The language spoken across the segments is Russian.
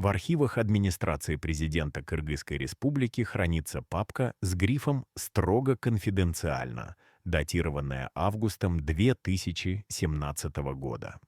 В архивах администрации президента Кыргызской республики хранится папка с грифом «Строго конфиденциально», датированная августом 2017 года.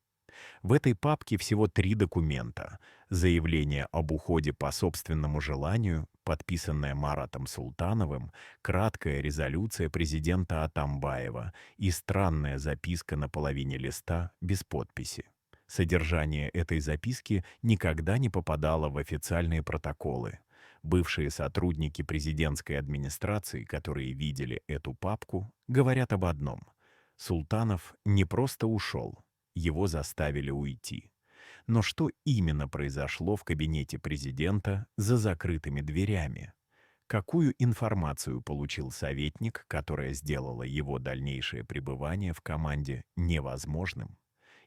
В этой папке всего 3 документа. Заявление об уходе по собственному желанию, подписанное Маратом Султановым, краткая резолюция президента Атамбаева и странная записка на половине листа без подписи. Содержание этой записки никогда не попадало в официальные протоколы. Бывшие сотрудники президентской администрации, которые видели эту папку, говорят об одном. Султанов не просто ушел, его заставили уйти. Но что именно произошло в кабинете президента за закрытыми дверями? Какую информацию получил советник, которая сделала его дальнейшее пребывание в команде невозможным?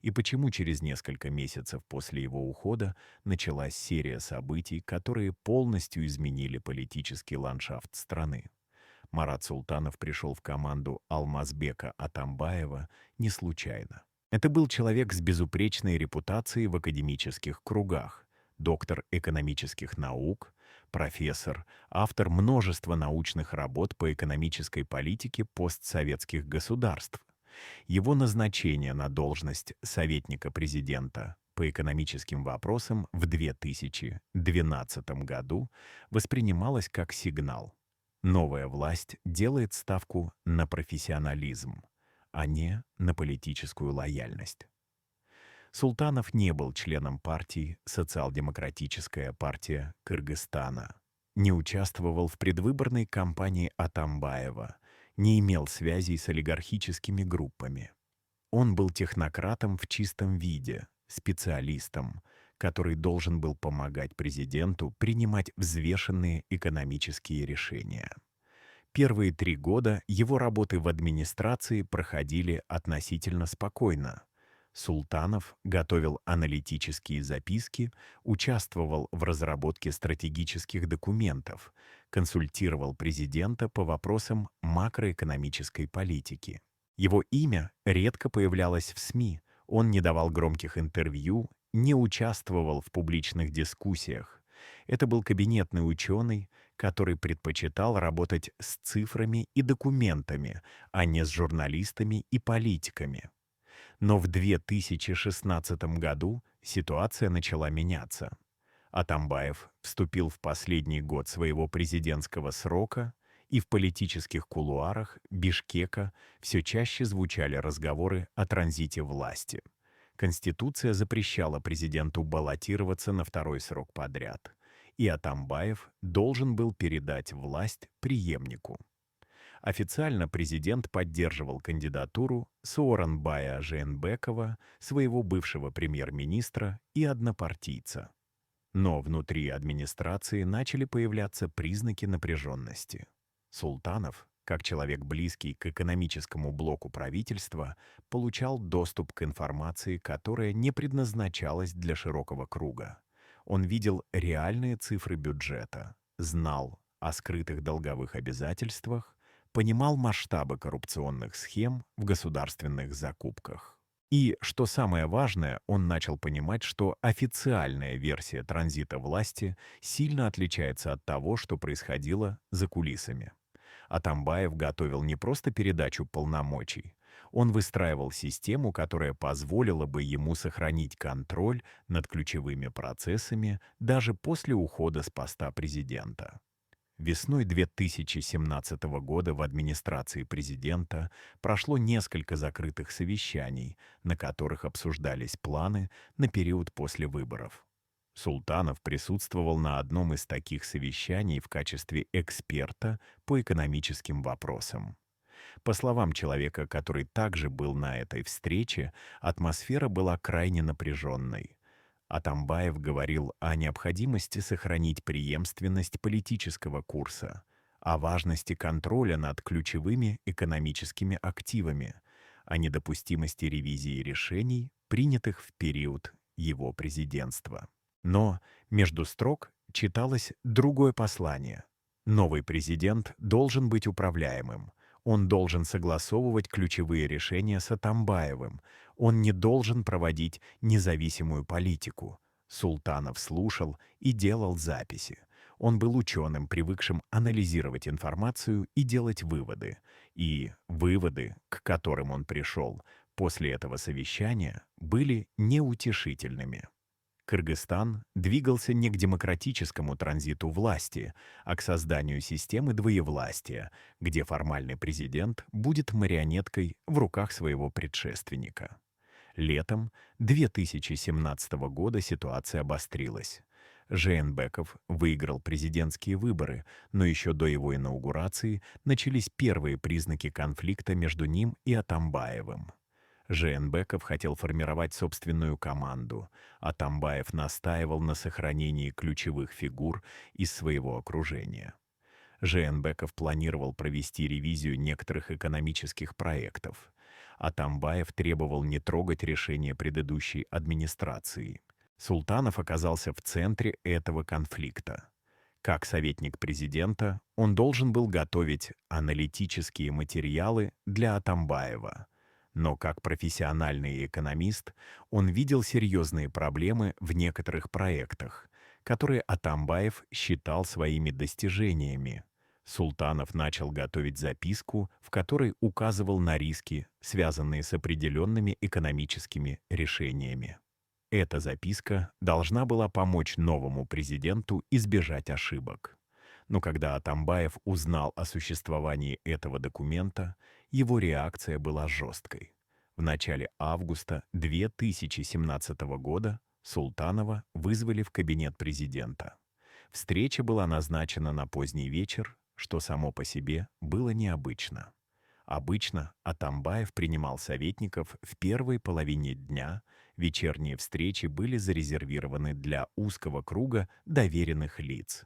И почему через несколько месяцев после его ухода началась серия событий, которые полностью изменили политический ландшафт страны? Марат Султанов пришел в команду Алмазбека Атамбаева не случайно. Это был человек с безупречной репутацией в академических кругах, доктор экономических наук, профессор, автор множества научных работ по экономической политике постсоветских государств. Его назначение на должность советника президента по экономическим вопросам в 2012 году воспринималось как сигнал. Новая власть делает ставку на профессионализм, а не на политическую лояльность. Султанов не был членом партии «Социал-демократическая партия Кыргызстана», не участвовал в предвыборной кампании Атамбаева, не имел связей с олигархическими группами. Он был технократом в чистом виде, специалистом, который должен был помогать президенту принимать взвешенные экономические решения. Первые 3 года его работы в администрации проходили относительно спокойно. Султанов готовил аналитические записки, участвовал в разработке стратегических документов, консультировал президента по вопросам макроэкономической политики. Его имя редко появлялось в СМИ, он не давал громких интервью, не участвовал в публичных дискуссиях. Это был кабинетный ученый, который предпочитал работать с цифрами и документами, а не с журналистами и политиками. Но в 2016 году ситуация начала меняться. Атамбаев вступил в последний год своего президентского срока, и в политических кулуарах Бишкека все чаще звучали разговоры о транзите власти. Конституция запрещала президенту баллотироваться на 2-й срок подряд, и Атамбаев должен был передать власть преемнику. Официально президент поддерживал кандидатуру Сооронбая Жээнбекова, своего бывшего премьер-министра и однопартийца. Но внутри администрации начали появляться признаки напряженности. Султанов, как человек близкий к экономическому блоку правительства, получал доступ к информации, которая не предназначалась для широкого круга. Он видел реальные цифры бюджета, знал о скрытых долговых обязательствах, понимал масштабы коррупционных схем в государственных закупках. И, что самое важное, он начал понимать, что официальная версия транзита власти сильно отличается от того, что происходило за кулисами. Атамбаев готовил не просто передачу полномочий, он выстраивал систему, которая позволила бы ему сохранить контроль над ключевыми процессами даже после ухода с поста президента. Весной 2017 года в администрации президента прошло несколько закрытых совещаний, на которых обсуждались планы на период после выборов. Султанов присутствовал на одном из таких совещаний в качестве эксперта по экономическим вопросам. По словам человека, который также был на этой встрече, атмосфера была крайне напряженной. Атамбаев говорил о необходимости сохранить преемственность политического курса, о важности контроля над ключевыми экономическими активами, о недопустимости ревизии решений, принятых в период его президентства. Но между строк читалось другое послание. Новый президент должен быть управляемым. Он должен согласовывать ключевые решения с Атамбаевым. Он не должен проводить независимую политику. Султанов слушал и делал записи. Он был ученым, привыкшим анализировать информацию и делать выводы. И выводы, к которым он пришел после этого совещания, были неутешительными. Кыргызстан двигался не к демократическому транзиту власти, а к созданию системы двоевластия, где формальный президент будет марионеткой в руках своего предшественника. Летом 2017 года ситуация обострилась. Жээнбеков выиграл президентские выборы, но еще до его инаугурации начались первые признаки конфликта между ним и Атамбаевым. Жээнбеков хотел формировать собственную команду, а Атамбаев настаивал на сохранении ключевых фигур из своего окружения. Жээнбеков планировал провести ревизию некоторых экономических проектов. Атамбаев требовал не трогать решения предыдущей администрации. Султанов оказался в центре этого конфликта. Как советник президента, он должен был готовить аналитические материалы для Атамбаева. Но как профессиональный экономист он видел серьезные проблемы в некоторых проектах, которые Атамбаев считал своими достижениями. Султанов начал готовить записку, в которой указывал на риски, связанные с определенными экономическими решениями. Эта записка должна была помочь новому президенту избежать ошибок. Но когда Атамбаев узнал о существовании этого документа, его реакция была жесткой. В начале августа 2017 года Султанова вызвали в кабинет президента. Встреча была назначена на поздний вечер, что само по себе было необычно. Обычно Атамбаев принимал советников в первой половине дня, вечерние встречи были зарезервированы для узкого круга доверенных лиц.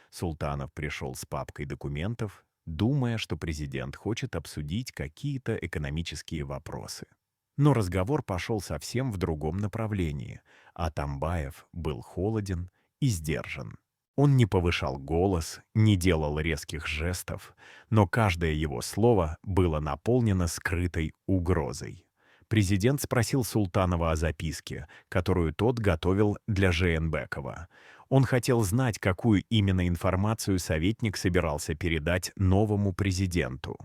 Султанов пришел с папкой документов, думая, что президент хочет обсудить какие-то экономические вопросы. Но разговор пошел совсем в другом направлении. Атамбаев был холоден и сдержан. Он не повышал голос, не делал резких жестов, но каждое его слово было наполнено скрытой угрозой. Президент спросил Султанова о записке, которую тот готовил для Жээнбекова. Он хотел знать, какую именно информацию советник собирался передать новому президенту.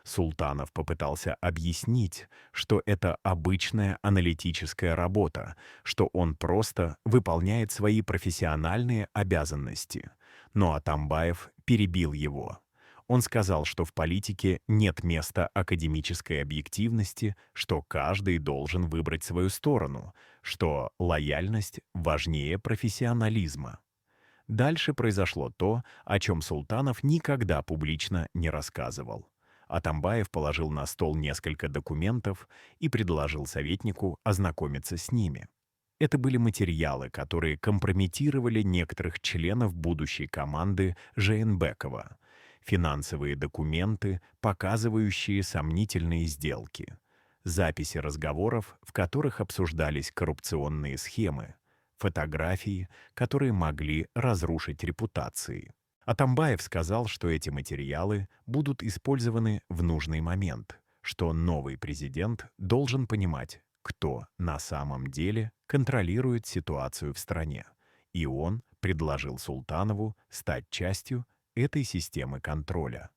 Султанов попытался объяснить, что это обычная аналитическая работа, что он просто выполняет свои профессиональные обязанности. Но Атамбаев перебил его. Он сказал, что в политике нет места академической объективности, что каждый должен выбрать свою сторону, что лояльность важнее профессионализма. Дальше произошло то, о чем Султанов никогда публично не рассказывал. Атамбаев положил на стол несколько документов и предложил советнику ознакомиться с ними. Это были материалы, которые компрометировали некоторых членов будущей команды Жээнбекова. Финансовые документы, показывающие сомнительные сделки. Записи разговоров, в которых обсуждались коррупционные схемы. Фотографии, которые могли разрушить репутации. Атамбаев сказал, что эти материалы будут использованы в нужный момент, что новый президент должен понимать, кто на самом деле контролирует ситуацию в стране, и он предложил Султанову стать частью этой системы контроля.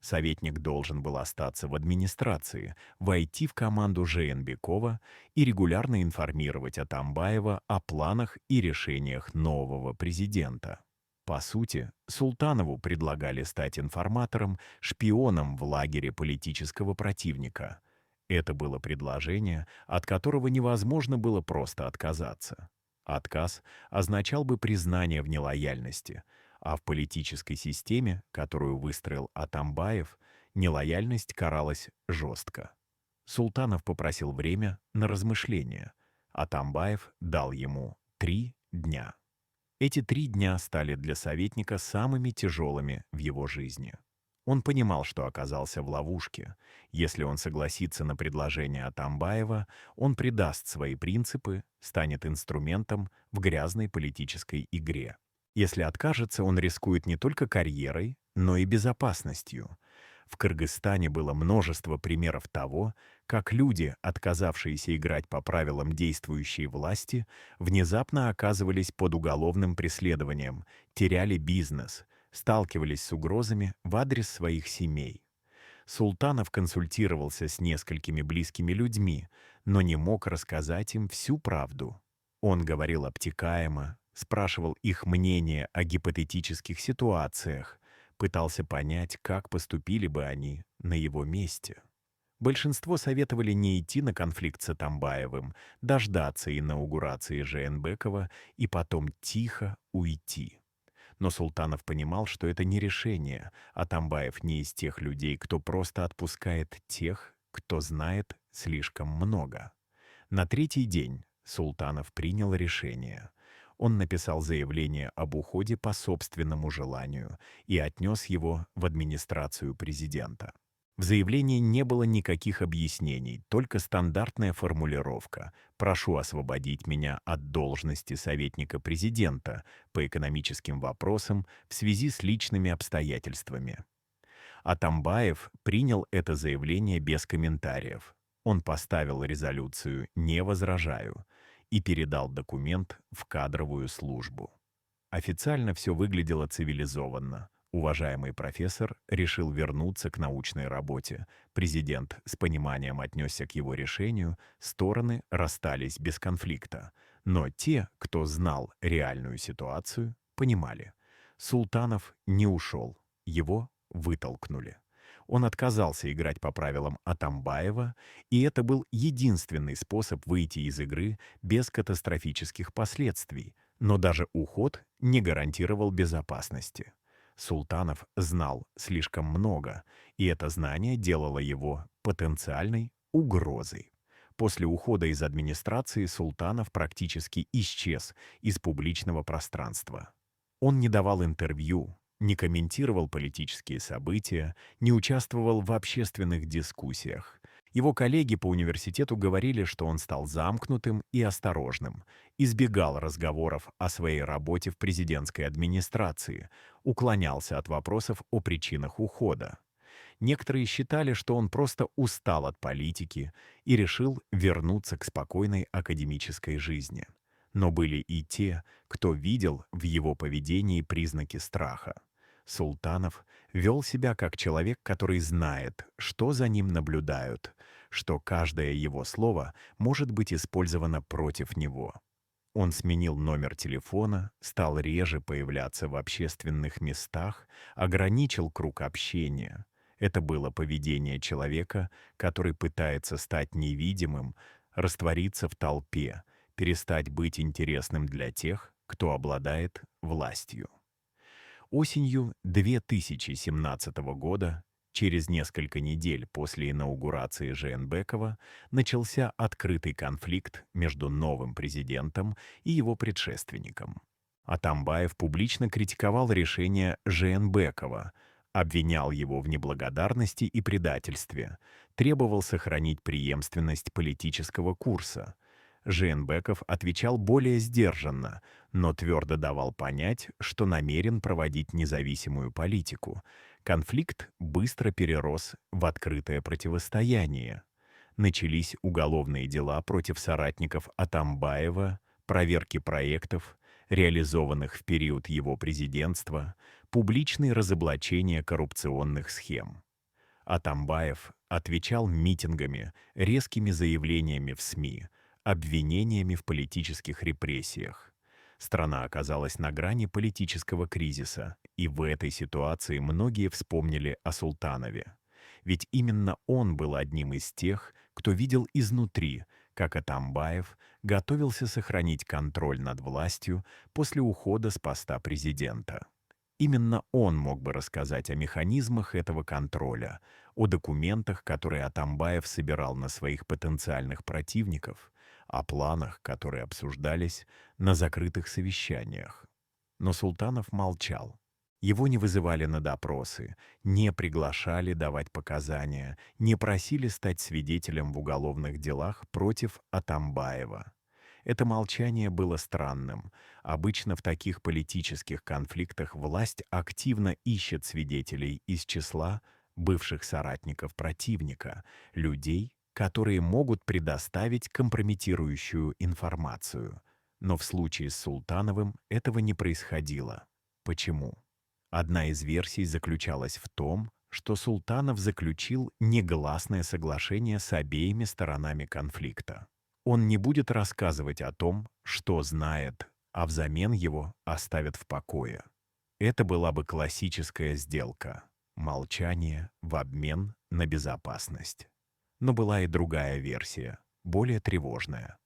Советник должен был остаться в администрации, войти в команду Жээнбекова и регулярно информировать Атамбаева о планах и решениях нового президента. По сути, Султанову предлагали стать информатором, шпионом в лагере политического противника. Это было предложение, от которого невозможно было просто отказаться. Отказ означал бы признание в нелояльности, а в политической системе, которую выстроил Атамбаев, нелояльность каралась жестко. Султанов попросил время на размышления. Атамбаев дал ему 3 дня. Эти 3 дня стали для советника самыми тяжелыми в его жизни. Он понимал, что оказался в ловушке. Если он согласится на предложение Атамбаева, он предаст свои принципы, станет инструментом в грязной политической игре. Если откажется, он рискует не только карьерой, но и безопасностью. В Кыргызстане было множество примеров того, как люди, отказавшиеся играть по правилам действующей власти, внезапно оказывались под уголовным преследованием, теряли бизнес, сталкивались с угрозами в адрес своих семей. Султанов консультировался с несколькими близкими людьми, но не мог рассказать им всю правду. Он говорил обтекаемо, спрашивал их мнение о гипотетических ситуациях, пытался понять, как поступили бы они на его месте. Большинство советовали не идти на конфликт с Атамбаевым, дождаться инаугурации Жээнбекова и потом тихо уйти. Но Султанов понимал, что это не решение, а Атамбаев не из тех людей, кто просто отпускает тех, кто знает слишком много. На третий день Султанов принял решение. Он написал заявление об уходе по собственному желанию и отнес его в администрацию президента. В заявлении не было никаких объяснений, только стандартная формулировка «Прошу освободить меня от должности советника президента по экономическим вопросам в связи с личными обстоятельствами». Атамбаев принял это заявление без комментариев. Он поставил резолюцию «Не возражаю» и передал документ в кадровую службу. Официально все выглядело цивилизованно. Уважаемый профессор решил вернуться к научной работе. Президент с пониманием отнесся к его решению, стороны расстались без конфликта. Но те, кто знал реальную ситуацию, понимали. Султанов не ушел, его вытолкнули. Он отказался играть по правилам Атамбаева, и это был единственный способ выйти из игры без катастрофических последствий. Но даже уход не гарантировал безопасности. Султанов знал слишком много, и это знание делало его потенциальной угрозой. После ухода из администрации Султанов практически исчез из публичного пространства. Он не давал интервью, не комментировал политические события, не участвовал в общественных дискуссиях. Его коллеги по университету говорили, что он стал замкнутым и осторожным, избегал разговоров о своей работе в президентской администрации, уклонялся от вопросов о причинах ухода. Некоторые считали, что он просто устал от политики и решил вернуться к спокойной академической жизни. Но были и те, кто видел в его поведении признаки страха. Султанов вел себя как человек, который знает, что за ним наблюдают, что каждое его слово может быть использовано против него. Он сменил номер телефона, стал реже появляться в общественных местах, ограничил круг общения. Это было поведение человека, который пытается стать невидимым, раствориться в толпе, перестать быть интересным для тех, кто обладает властью. Осенью 2017 года, через несколько недель после инаугурации Жээнбекова, начался открытый конфликт между новым президентом и его предшественником. Атамбаев публично критиковал решение Жээнбекова, обвинял его в неблагодарности и предательстве, требовал сохранить преемственность политического курса. Жээнбеков отвечал более сдержанно, но твердо давал понять, что намерен проводить независимую политику. Конфликт быстро перерос в открытое противостояние. Начались уголовные дела против соратников Атамбаева, проверки проектов, реализованных в период его президентства, публичные разоблачения коррупционных схем. Атамбаев отвечал митингами, резкими заявлениями в СМИ, обвинениями в политических репрессиях. Страна оказалась на грани политического кризиса, и в этой ситуации многие вспомнили о Султанове. Ведь именно он был одним из тех, кто видел изнутри, как Атамбаев готовился сохранить контроль над властью после ухода с поста президента. Именно он мог бы рассказать о механизмах этого контроля, о документах, которые Атамбаев собирал на своих потенциальных противников, о планах, которые обсуждались на закрытых совещаниях. Но Султанов молчал. Его не вызывали на допросы, не приглашали давать показания, не просили стать свидетелем в уголовных делах против Атамбаева. Это молчание было странным. Обычно в таких политических конфликтах власть активно ищет свидетелей из числа бывших соратников противника, людей, которые могут предоставить компрометирующую информацию. Но в случае с Султановым этого не происходило. Почему? Одна из версий заключалась в том, что Султанов заключил негласное соглашение с обеими сторонами конфликта. Он не будет рассказывать о том, что знает, а взамен его оставят в покое. Это была бы классическая сделка. Молчание в обмен на безопасность. Но была и другая версия, более тревожная.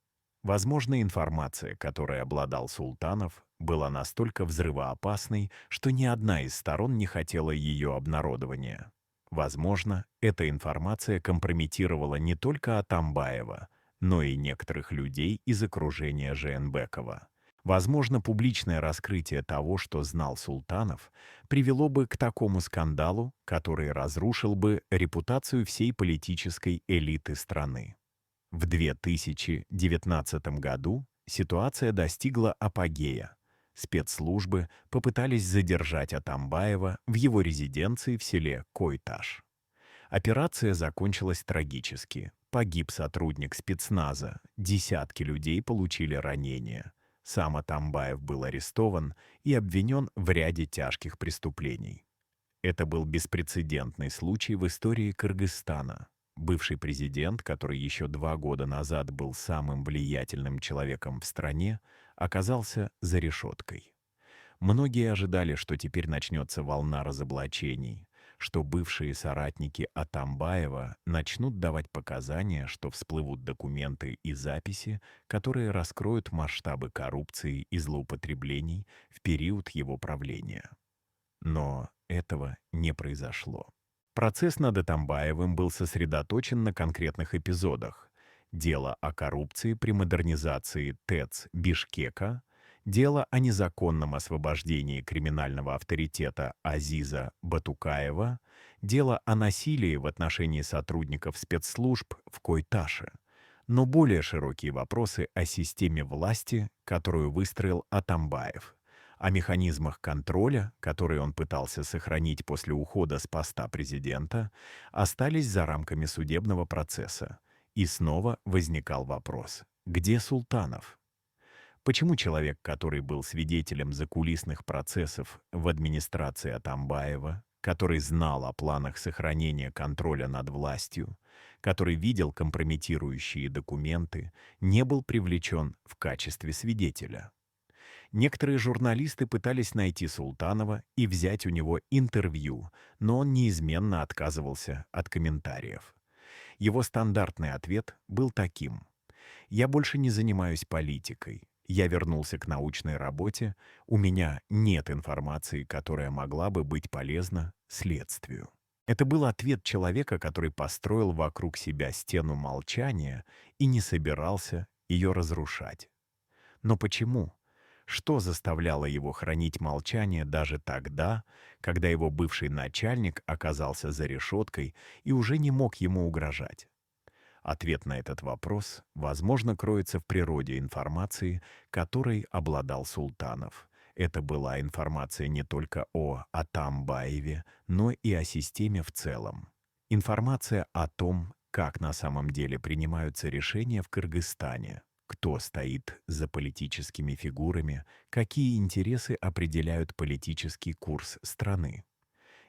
Возможно, информация, которой обладал Султанов, была настолько взрывоопасной, что ни одна из сторон не хотела ее обнародования. Возможно, эта информация компрометировала не только Атамбаева, но и некоторых людей из окружения Жээнбекова. Возможно, публичное раскрытие того, что знал Султанов, привело бы к такому скандалу, который разрушил бы репутацию всей политической элиты страны. В 2019 году ситуация достигла апогея. Спецслужбы попытались задержать Атамбаева в его резиденции в селе Койташ. Операция закончилась трагически. Погиб сотрудник спецназа, десятки людей получили ранения. Сам Атамбаев был арестован и обвинен в ряде тяжких преступлений. Это был беспрецедентный случай в истории Кыргызстана. Бывший президент, который еще 2 года назад был самым влиятельным человеком в стране, оказался за решеткой. Многие ожидали, что теперь начнется волна разоблачений, что бывшие соратники Атамбаева начнут давать показания, что всплывут документы и записи, которые раскроют масштабы коррупции и злоупотреблений в период его правления. Но этого не произошло. Процесс над Атамбаевым был сосредоточен на конкретных эпизодах. Дело о коррупции при модернизации ТЭЦ Бишкека, дело о незаконном освобождении криминального авторитета Азиза Батукаева, дело о насилии в отношении сотрудников спецслужб в Койташе, но более широкие вопросы о системе власти, которую выстроил Атамбаев, о механизмах контроля, которые он пытался сохранить после ухода с поста президента, остались за рамками судебного процесса. И снова возникал вопрос: где Султанов? Почему человек, который был свидетелем закулисных процессов в администрации Атамбаева, который знал о планах сохранения контроля над властью, который видел компрометирующие документы, не был привлечен в качестве свидетеля? Некоторые журналисты пытались найти Султанова и взять у него интервью, но он неизменно отказывался от комментариев. Его стандартный ответ был таким: «Я больше не занимаюсь политикой. Я вернулся к научной работе. У меня нет информации, которая могла бы быть полезна следствию». Это был ответ человека, который построил вокруг себя стену молчания и не собирался ее разрушать. Но почему? Что заставляло его хранить молчание даже тогда, когда его бывший начальник оказался за решеткой и уже не мог ему угрожать? Ответ на этот вопрос, возможно, кроется в природе информации, которой обладал Султанов. Это была информация не только о Атамбаеве, но и о системе в целом. Информация о том, как на самом деле принимаются решения в Кыргызстане, кто стоит за политическими фигурами, какие интересы определяют политический курс страны.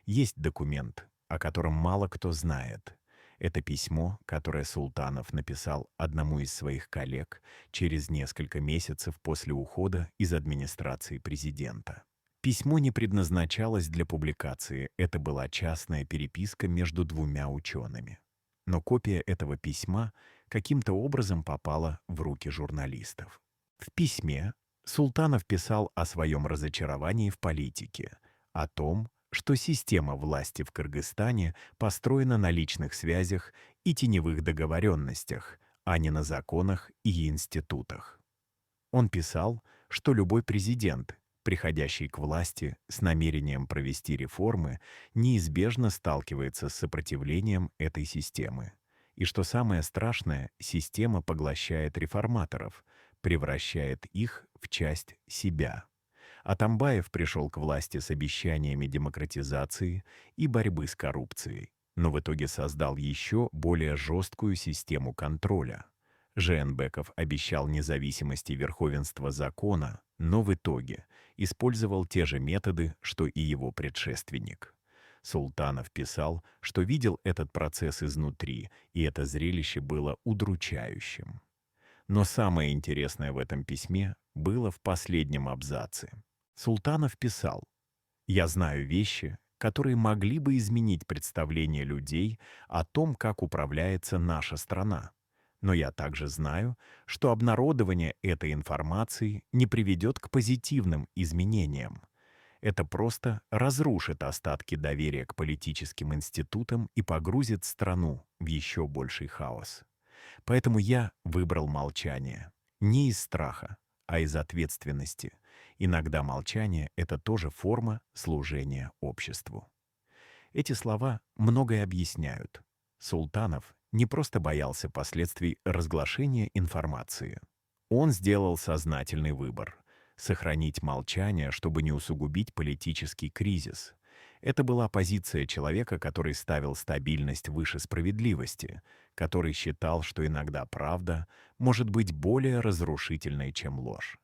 Есть документ, о котором мало кто знает. Это письмо, которое Султанов написал одному из своих коллег через несколько месяцев после ухода из администрации президента. Письмо не предназначалось для публикации, это была частная переписка между двумя учеными. Но копия этого письма каким-то образом попала в руки журналистов. В письме Султанов писал о своем разочаровании в политике, о том, что система власти в Кыргызстане построена на личных связях и теневых договоренностях, а не на законах и институтах. Он писал, что любой президент, приходящий к власти с намерением провести реформы, неизбежно сталкивается с сопротивлением этой системы. И что самое страшное, система поглощает реформаторов, превращает их в часть себя. Атамбаев пришел к власти с обещаниями демократизации и борьбы с коррупцией. но в итоге создал еще более жесткую систему контроля. Жээнбеков обещал независимость и верховенство закона, но в итоге использовал те же методы, что и его предшественник. Султанов писал, что видел этот процесс изнутри, и это зрелище было удручающим. Но самое интересное в этом письме было в последнем абзаце. Султанов писал: «Я знаю вещи, которые могли бы изменить представление людей о том, как управляется наша страна. Но я также знаю, что обнародование этой информации не приведет к позитивным изменениям. Это просто разрушит остатки доверия к политическим институтам и погрузит страну в еще больший хаос. Поэтому я выбрал молчание. Не из страха, а из ответственности. Иногда молчание — это тоже форма служения обществу». Эти слова многое объясняют. Султанов не просто боялся последствий разглашения информации. Он сделал сознательный выбор — сохранить молчание, чтобы не усугубить политический кризис. Это была позиция человека, который ставил стабильность выше справедливости, который считал, что иногда правда может быть более разрушительной, чем ложь.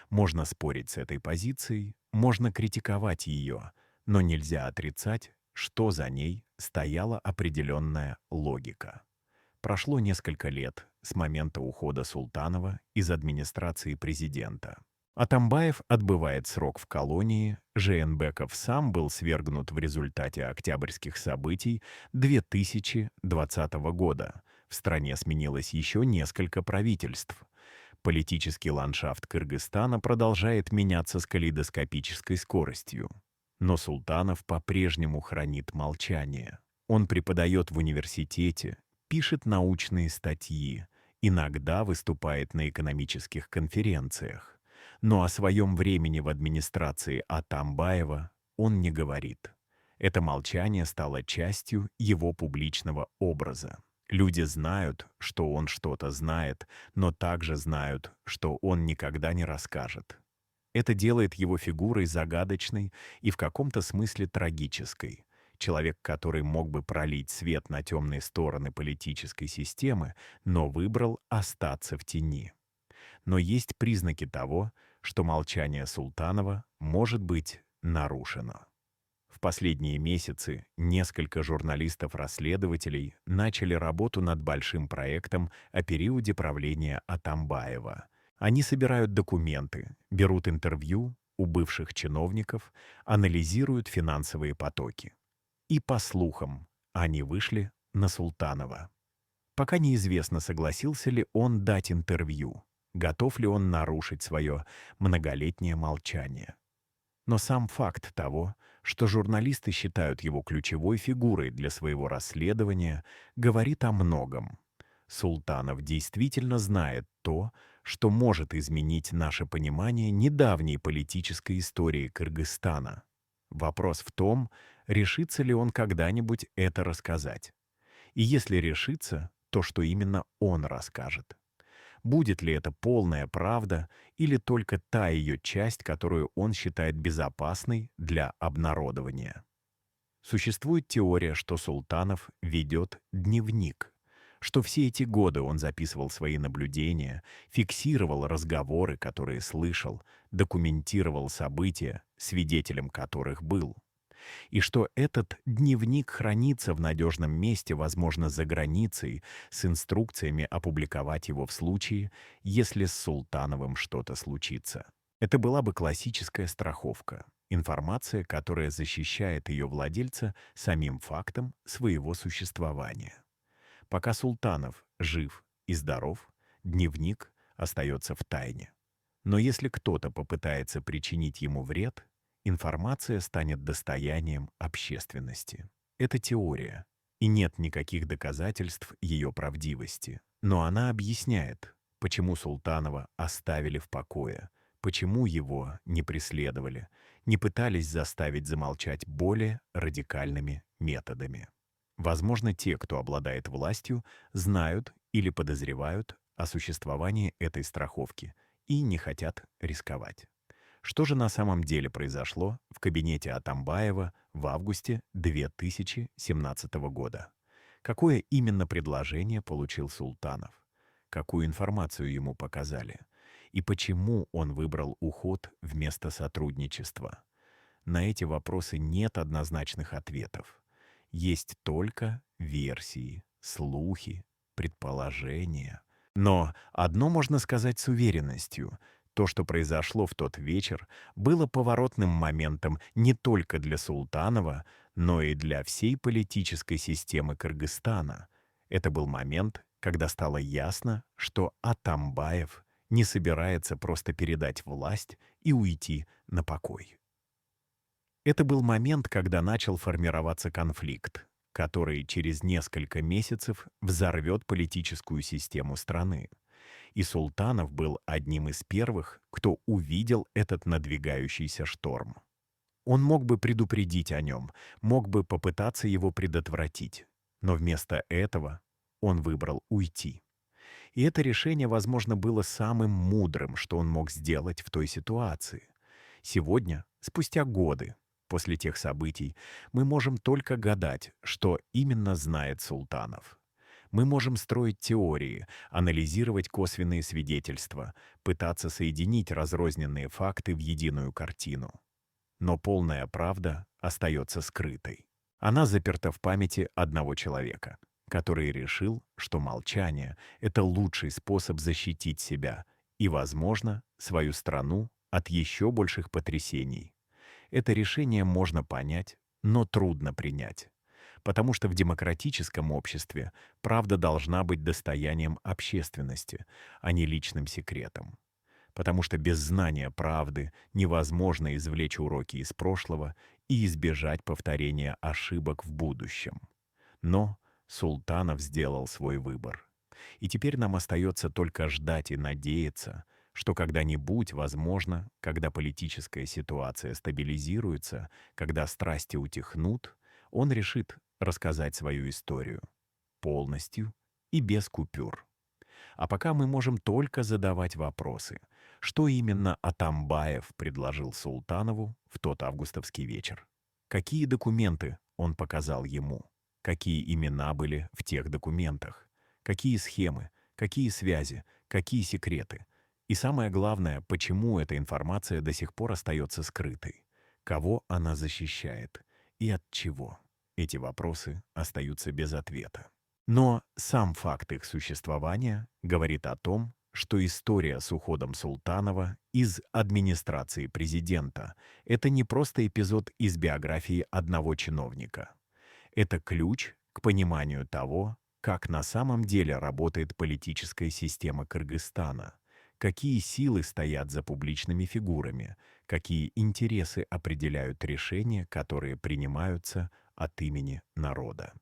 Можно спорить с этой позицией, можно критиковать ее, но нельзя отрицать, что за ней стояла определенная логика. Прошло несколько лет с момента ухода Султанова из администрации президента. Атамбаев отбывает срок в колонии, Жээнбеков сам был свергнут в результате октябрьских событий 2020 года. В стране сменилось еще несколько правительств. Политический ландшафт Кыргызстана продолжает меняться с калейдоскопической скоростью. Но Султанов по-прежнему хранит молчание. Он преподает в университете, пишет научные статьи, иногда выступает на экономических конференциях. Но о своем времени в администрации Атамбаева он не говорит. Это молчание стало частью его публичного образа. Люди знают, что он что-то знает, но также знают, что он никогда не расскажет. Это делает его фигурой загадочной и в каком-то смысле трагической. Человек, который мог бы пролить свет на темные стороны политической системы, но выбрал остаться в тени. Но есть признаки того, что молчание Султанова может быть нарушено. В последние месяцы несколько журналистов-расследователей начали работу над большим проектом о периоде правления Атамбаева. Они собирают документы, берут интервью у бывших чиновников, анализируют финансовые потоки. И, по слухам, они вышли на Султанова. Пока неизвестно, согласился ли он дать интервью, готов ли он нарушить свое многолетнее молчание. Но сам факт того, что журналисты считают его ключевой фигурой для своего расследования, говорит о многом. Султанов действительно знает то, что может изменить наше понимание недавней политической истории Кыргызстана. Вопрос в том, решится ли он когда-нибудь это рассказать. И если решится, то что именно он расскажет. Будет ли это полная правда или только та ее часть, которую он считает безопасной для обнародования? Существует теория, что Султанов ведет дневник, что все эти годы он записывал свои наблюдения, фиксировал разговоры, которые слышал, документировал события, свидетелем которых был. И что этот дневник хранится в надежном месте, возможно, за границей, с инструкциями опубликовать его в случае, если с Султановым что-то случится. Это была бы классическая страховка, информация, которая защищает ее владельца самим фактом своего существования. Пока Султанов жив и здоров, дневник остается в тайне. Но если кто-то попытается причинить ему вред, информация станет достоянием общественности. Это теория, и нет никаких доказательств ее правдивости. Но она объясняет, почему Султанова оставили в покое, почему его не преследовали, не пытались заставить замолчать более радикальными методами. Возможно, те, кто обладает властью, знают или подозревают о существовании этой страховки и не хотят рисковать. Что же на самом деле произошло в кабинете Атамбаева в августе 2017 года? Какое именно предложение получил Султанов? Какую информацию ему показали? И почему он выбрал уход вместо сотрудничества? На эти вопросы нет однозначных ответов. Есть только версии, слухи, предположения. Но одно можно сказать с уверенностью. То, что произошло в тот вечер, было поворотным моментом не только для Султанова, но и для всей политической системы Кыргызстана. Это был момент, когда стало ясно, что Атамбаев не собирается просто передать власть и уйти на покой. Это был момент, когда начал формироваться конфликт, который через несколько месяцев взорвет политическую систему страны. И Султанов был одним из первых, кто увидел этот надвигающийся шторм. Он мог бы предупредить о нем, мог бы попытаться его предотвратить, но вместо этого он выбрал уйти. И это решение, возможно, было самым мудрым, что он мог сделать в той ситуации. Сегодня, спустя годы, после тех событий, мы можем только гадать, что именно знает Султанов. Мы можем строить теории, анализировать косвенные свидетельства, пытаться соединить разрозненные факты в единую картину. Но полная правда остается скрытой. Она заперта в памяти одного человека, который решил, что молчание — это лучший способ защитить себя и, возможно, свою страну от еще больших потрясений. Это решение можно понять, но трудно принять. Потому что в демократическом обществе правда должна быть достоянием общественности, а не личным секретом. Потому что без знания правды невозможно извлечь уроки из прошлого и избежать повторения ошибок в будущем. Но Султанов сделал свой выбор. И теперь нам остается только ждать и надеяться, что когда-нибудь, возможно, когда политическая ситуация стабилизируется, когда страсти утихнут, он решит рассказать свою историю полностью и без купюр. А пока мы можем только задавать вопросы, что именно Атамбаев предложил Султанову в тот августовский вечер. Какие документы он показал ему? Какие имена были в тех документах? Какие схемы? Какие связи? Какие секреты? И самое главное, почему эта информация до сих пор остается скрытой? Кого она защищает? И от чего? Эти вопросы остаются без ответа. Но сам факт их существования говорит о том, что история с уходом Султанова из администрации президента — это не просто эпизод из биографии одного чиновника. Это ключ к пониманию того, как на самом деле работает политическая система Кыргызстана, какие силы стоят за публичными фигурами, какие интересы определяют решения, которые принимаются от имени народа.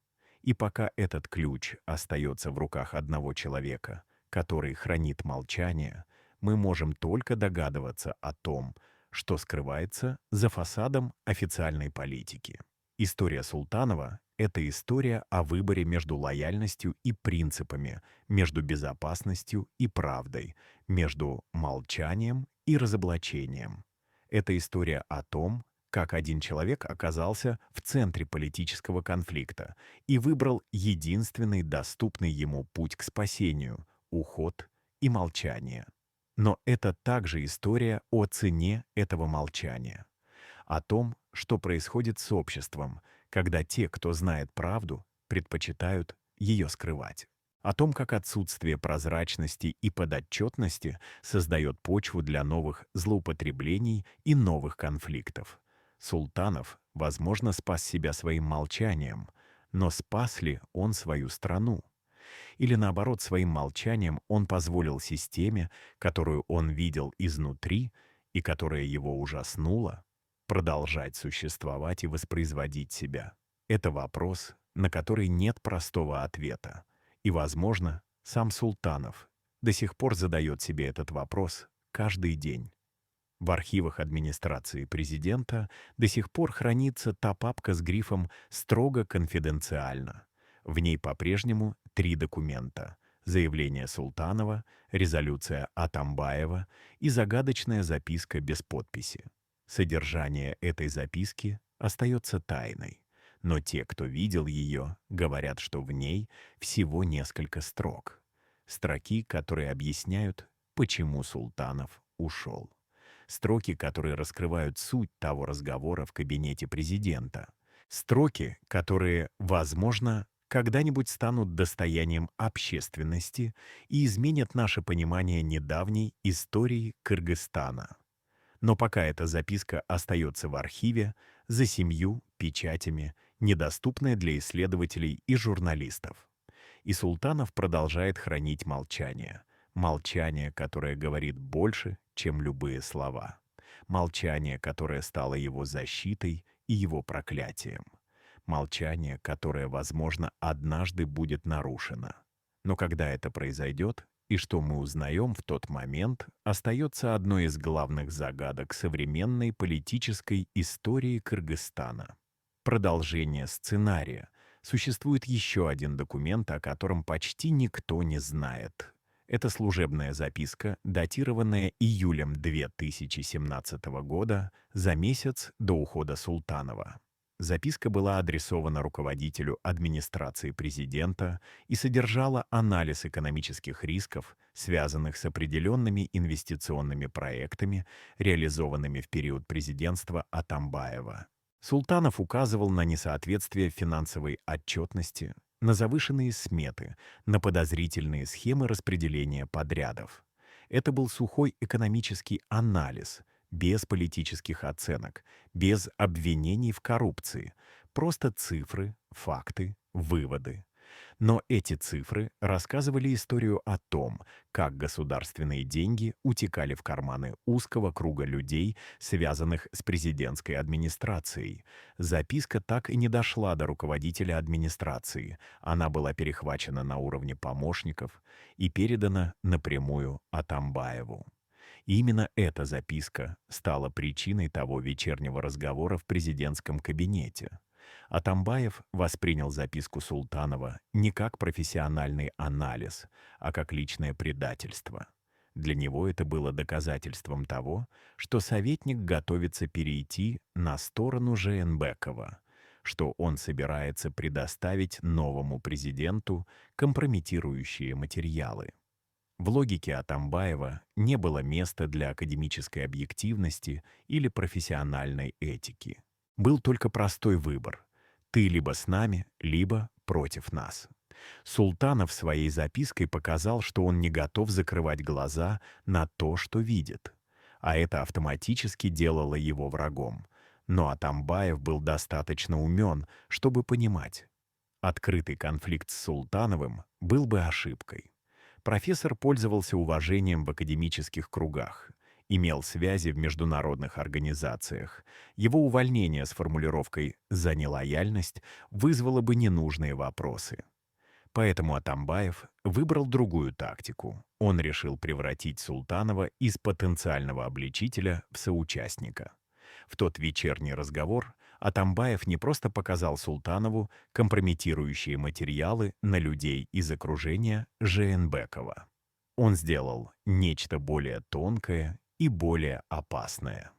И пока этот ключ остается в руках одного человека, который хранит молчание, мы можем только догадываться о том, что скрывается за фасадом официальной политики. История Султанова — это история о выборе между лояльностью и принципами, между безопасностью и правдой, между молчанием и разоблачением. Это история о том, как один человек оказался в центре политического конфликта и выбрал единственный доступный ему путь к спасению — уход и молчание. Но это также история о цене этого молчания, о том, что происходит с обществом, когда те, кто знает правду, предпочитают ее скрывать. О том, как отсутствие прозрачности и подотчетности создает почву для новых злоупотреблений и новых конфликтов. Султанов, возможно, спас себя своим молчанием, но спас ли он свою страну? Или наоборот, своим молчанием он позволил системе, которую он видел изнутри и которая его ужаснула, продолжать существовать и воспроизводить себя? Это вопрос, на который нет простого ответа. И, возможно, сам Султанов до сих пор задает себе этот вопрос каждый день. В архивах администрации президента до сих пор хранится та папка с грифом «Строго конфиденциально». В ней по-прежнему 3 документа: заявление Султанова, резолюция Атамбаева и загадочная записка без подписи. Содержание этой записки остается тайной, но те, кто видел ее, говорят, что в ней всего несколько строк. Строки, которые объясняют, почему Султанов ушел. Строки, которые раскрывают суть того разговора в кабинете президента. Строки, которые, возможно, когда-нибудь станут достоянием общественности и изменят наше понимание недавней истории Кыргызстана. Но пока эта записка остается в архиве, за 7 печатями, недоступная для исследователей и журналистов. И Султанов продолжает хранить молчание. Молчание, которое говорит больше, чем любые слова. Молчание, которое стало его защитой и его проклятием. Молчание, которое, возможно, однажды будет нарушено. Но когда это произойдет, и что мы узнаем в тот момент, остается одной из главных загадок современной политической истории Кыргызстана. Продолжение сценария. Существует еще один документ, о котором почти никто не знает. Это служебная записка, датированная июлем 2017 года, за месяц до ухода Султанова. Записка была адресована руководителю администрации президента и содержала анализ экономических рисков, связанных с определенными инвестиционными проектами, реализованными в период президентства Атамбаева. Султанов указывал на несоответствие финансовой отчетности, на завышенные сметы, на подозрительные схемы распределения подрядов. Это был сухой экономический анализ, без политических оценок, без обвинений в коррупции, просто цифры, факты, выводы. Но эти цифры рассказывали историю о том, как государственные деньги утекали в карманы узкого круга людей, связанных с президентской администрацией. Записка так и не дошла до руководителя администрации. Она была перехвачена на уровне помощников и передана напрямую Атамбаеву. И именно эта записка стала причиной того вечернего разговора в президентском кабинете. Атамбаев воспринял записку Султанова не как профессиональный анализ, а как личное предательство. Для него это было доказательством того, что советник готовится перейти на сторону Жээнбекова, что он собирается предоставить новому президенту компрометирующие материалы. В логике Атамбаева не было места для академической объективности или профессиональной этики. Был только простой выбор. Ты либо с нами, либо против нас. Султанов своей запиской показал, что он не готов закрывать глаза на то, что видит. А это автоматически делало его врагом. Но Атамбаев был достаточно умен, чтобы понимать. Открытый конфликт с Султановым был бы ошибкой. Профессор пользовался уважением в академических кругах, имел связи в международных организациях. Его увольнение с формулировкой «за нелояльность» вызвало бы ненужные вопросы. Поэтому Атамбаев выбрал другую тактику. Он решил превратить Султанова из потенциального обличителя в соучастника. В тот вечерний разговор Атамбаев не просто показал Султанову компрометирующие материалы на людей из окружения Жээнбекова. Он сделал нечто более тонкое и более опасное.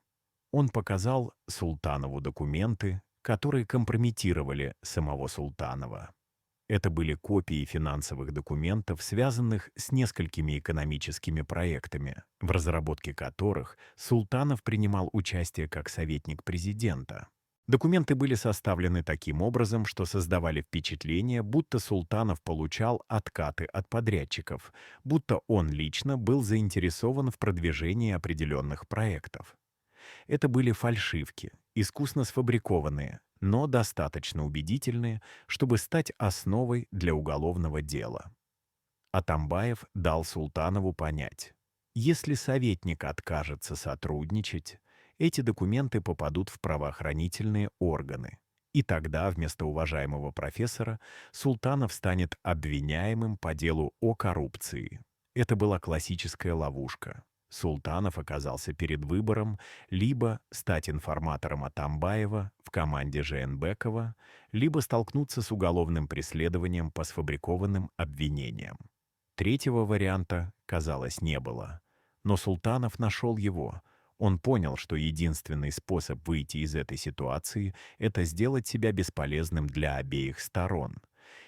Он показал Султанову документы, которые компрометировали самого Султанова. Это были копии финансовых документов, связанных с несколькими экономическими проектами, в разработке которых Султанов принимал участие как советник президента. Документы были составлены таким образом, что создавали впечатление, будто Султанов получал откаты от подрядчиков, будто он лично был заинтересован в продвижении определенных проектов. Это были фальшивки, искусно сфабрикованные, но достаточно убедительные, чтобы стать основой для уголовного дела. Атамбаев дал Султанову понять, если советник откажется сотрудничать, эти документы попадут в правоохранительные органы. И тогда вместо уважаемого профессора Султанов станет обвиняемым по делу о коррупции. Это была классическая ловушка. Султанов оказался перед выбором либо стать информатором Атамбаева в команде Жээнбекова, либо столкнуться с уголовным преследованием по сфабрикованным обвинениям. Третьего варианта, казалось, не было. Но Султанов нашел его. Он понял, что единственный способ выйти из этой ситуации — это сделать себя бесполезным для обеих сторон.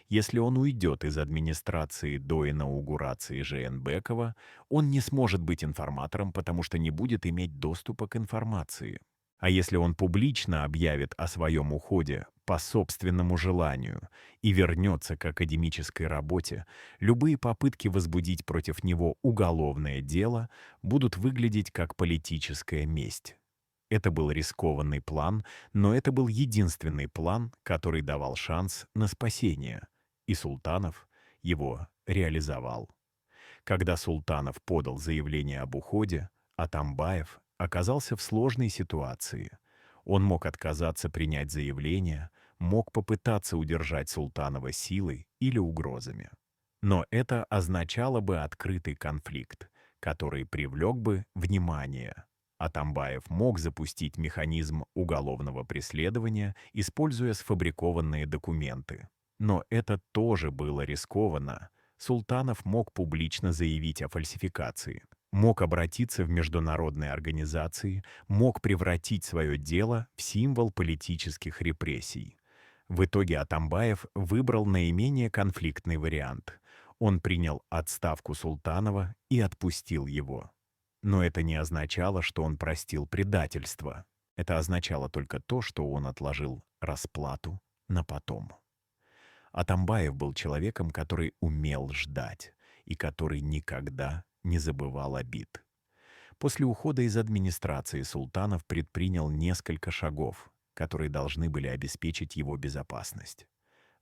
Если он уйдет из администрации до инаугурации Жээнбекова, он не сможет быть информатором, потому что не будет иметь доступа к информации. А если он публично объявит о своем уходе по собственному желанию и вернется к академической работе, любые попытки возбудить против него уголовное дело будут выглядеть как политическая месть. Это был рискованный план, но это был единственный план, который давал шанс на спасение. И Султанов его реализовал. Когда Султанов подал заявление об уходе, Атамбаев оказался в сложной ситуации. Он мог отказаться принять заявление, мог попытаться удержать Султанова силой или угрозами. Но это означало бы открытый конфликт, который привлек бы внимание. Атамбаев мог запустить механизм уголовного преследования, используя сфабрикованные документы. Но это тоже было рискованно. Султанов мог публично заявить о фальсификации, мог обратиться в международные организации, мог превратить свое дело в символ политических репрессий. В итоге Атамбаев выбрал наименее конфликтный вариант. Он принял отставку Султанова и отпустил его. Но это не означало, что он простил предательство. Это означало только то, что он отложил расплату на потом. Атамбаев был человеком, который умел ждать и который никогда не забывал обид. После ухода из администрации Султанов предпринял несколько шагов, которые должны были обеспечить его безопасность.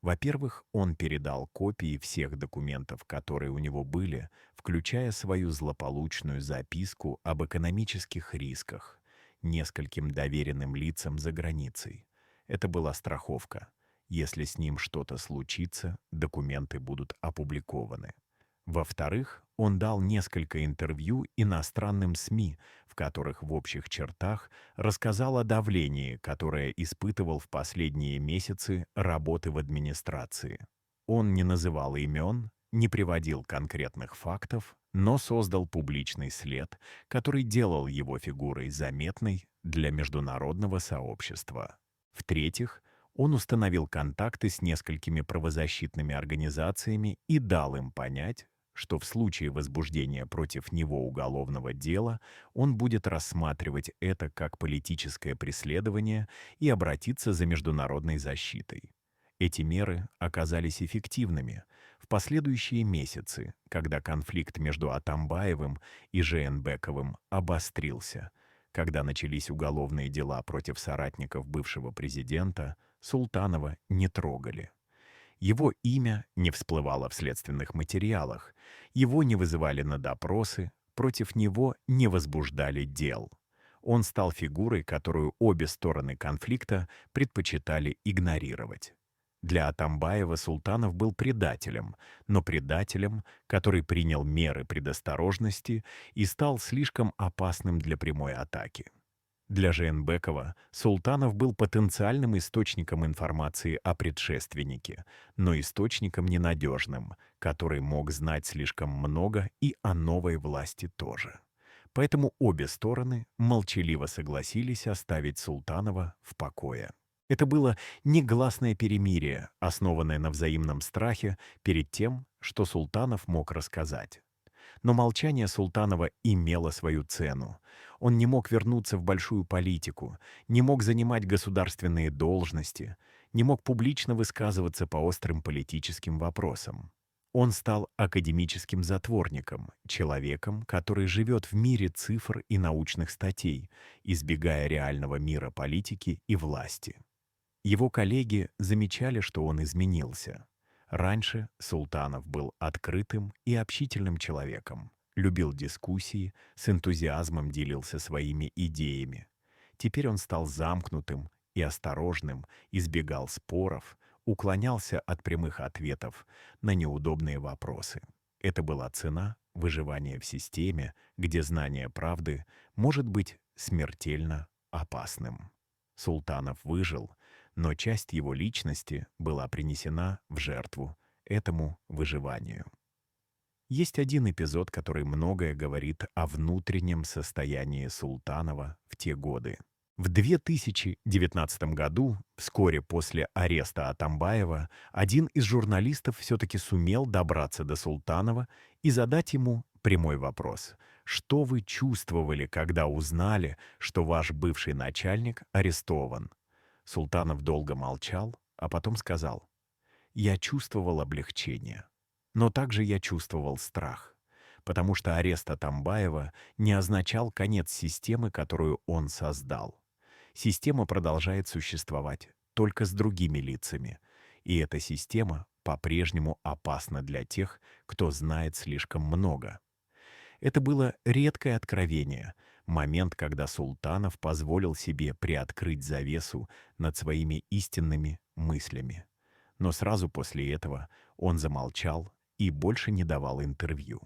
Во-первых, он передал копии всех документов, которые у него были, включая свою злополучную записку об экономических рисках, нескольким доверенным лицам за границей. Это была страховка. Если с ним что-то случится, документы будут опубликованы. Во-вторых, он дал несколько интервью иностранным СМИ, в которых в общих чертах рассказал о давлении, которое испытывал в последние месяцы работы в администрации. Он не называл имен, не приводил конкретных фактов, но создал публичный след, который делал его фигурой заметной для международного сообщества. В-третьих, он установил контакты с несколькими правозащитными организациями и дал им понять, что в случае возбуждения против него уголовного дела он будет рассматривать это как политическое преследование и обратиться за международной защитой. Эти меры оказались эффективными. В последующие месяцы, когда конфликт между Атамбаевым и Жээнбековым обострился, когда начались уголовные дела против соратников бывшего президента, Султанова не трогали. Его имя не всплывало в следственных материалах, его не вызывали на допросы, против него не возбуждали дел. Он стал фигурой, которую обе стороны конфликта предпочитали игнорировать. Для Атамбаева Султанов был предателем, но предателем, который принял меры предосторожности и стал слишком опасным для прямой атаки. Для Жээнбекова Султанов был потенциальным источником информации о предшественнике, но источником ненадежным, который мог знать слишком много и о новой власти тоже. Поэтому обе стороны молчаливо согласились оставить Султанова в покое. Это было негласное перемирие, основанное на взаимном страхе перед тем, что Султанов мог рассказать. Но молчание Султанова имело свою цену. Он не мог вернуться в большую политику, не мог занимать государственные должности, не мог публично высказываться по острым политическим вопросам. Он стал академическим затворником, человеком, который живет в мире цифр и научных статей, избегая реального мира политики и власти. Его коллеги замечали, что он изменился. Раньше Султанов был открытым и общительным человеком, любил дискуссии, с энтузиазмом делился своими идеями. Теперь он стал замкнутым и осторожным, избегал споров, уклонялся от прямых ответов на неудобные вопросы. Это была цена выживания в системе, где знание правды может быть смертельно опасным. Султанов выжил, но часть его личности была принесена в жертву этому выживанию. Есть один эпизод, который многое говорит о внутреннем состоянии Султанова в те годы. В 2019 году, вскоре после ареста Атамбаева, один из журналистов все-таки сумел добраться до Султанова и задать ему прямой вопрос. Что вы чувствовали, когда узнали, что ваш бывший начальник арестован? Султанов долго молчал, а потом сказал: «Я чувствовал облегчение, но также я чувствовал страх, потому что арест Атамбаева не означал конец системы, которую он создал. Система продолжает существовать, только с другими лицами, и эта система по-прежнему опасна для тех, кто знает слишком много». Это было редкое откровение, момент, когда Султанов позволил себе приоткрыть завесу над своими истинными мыслями. Но сразу после этого он замолчал и больше не давал интервью.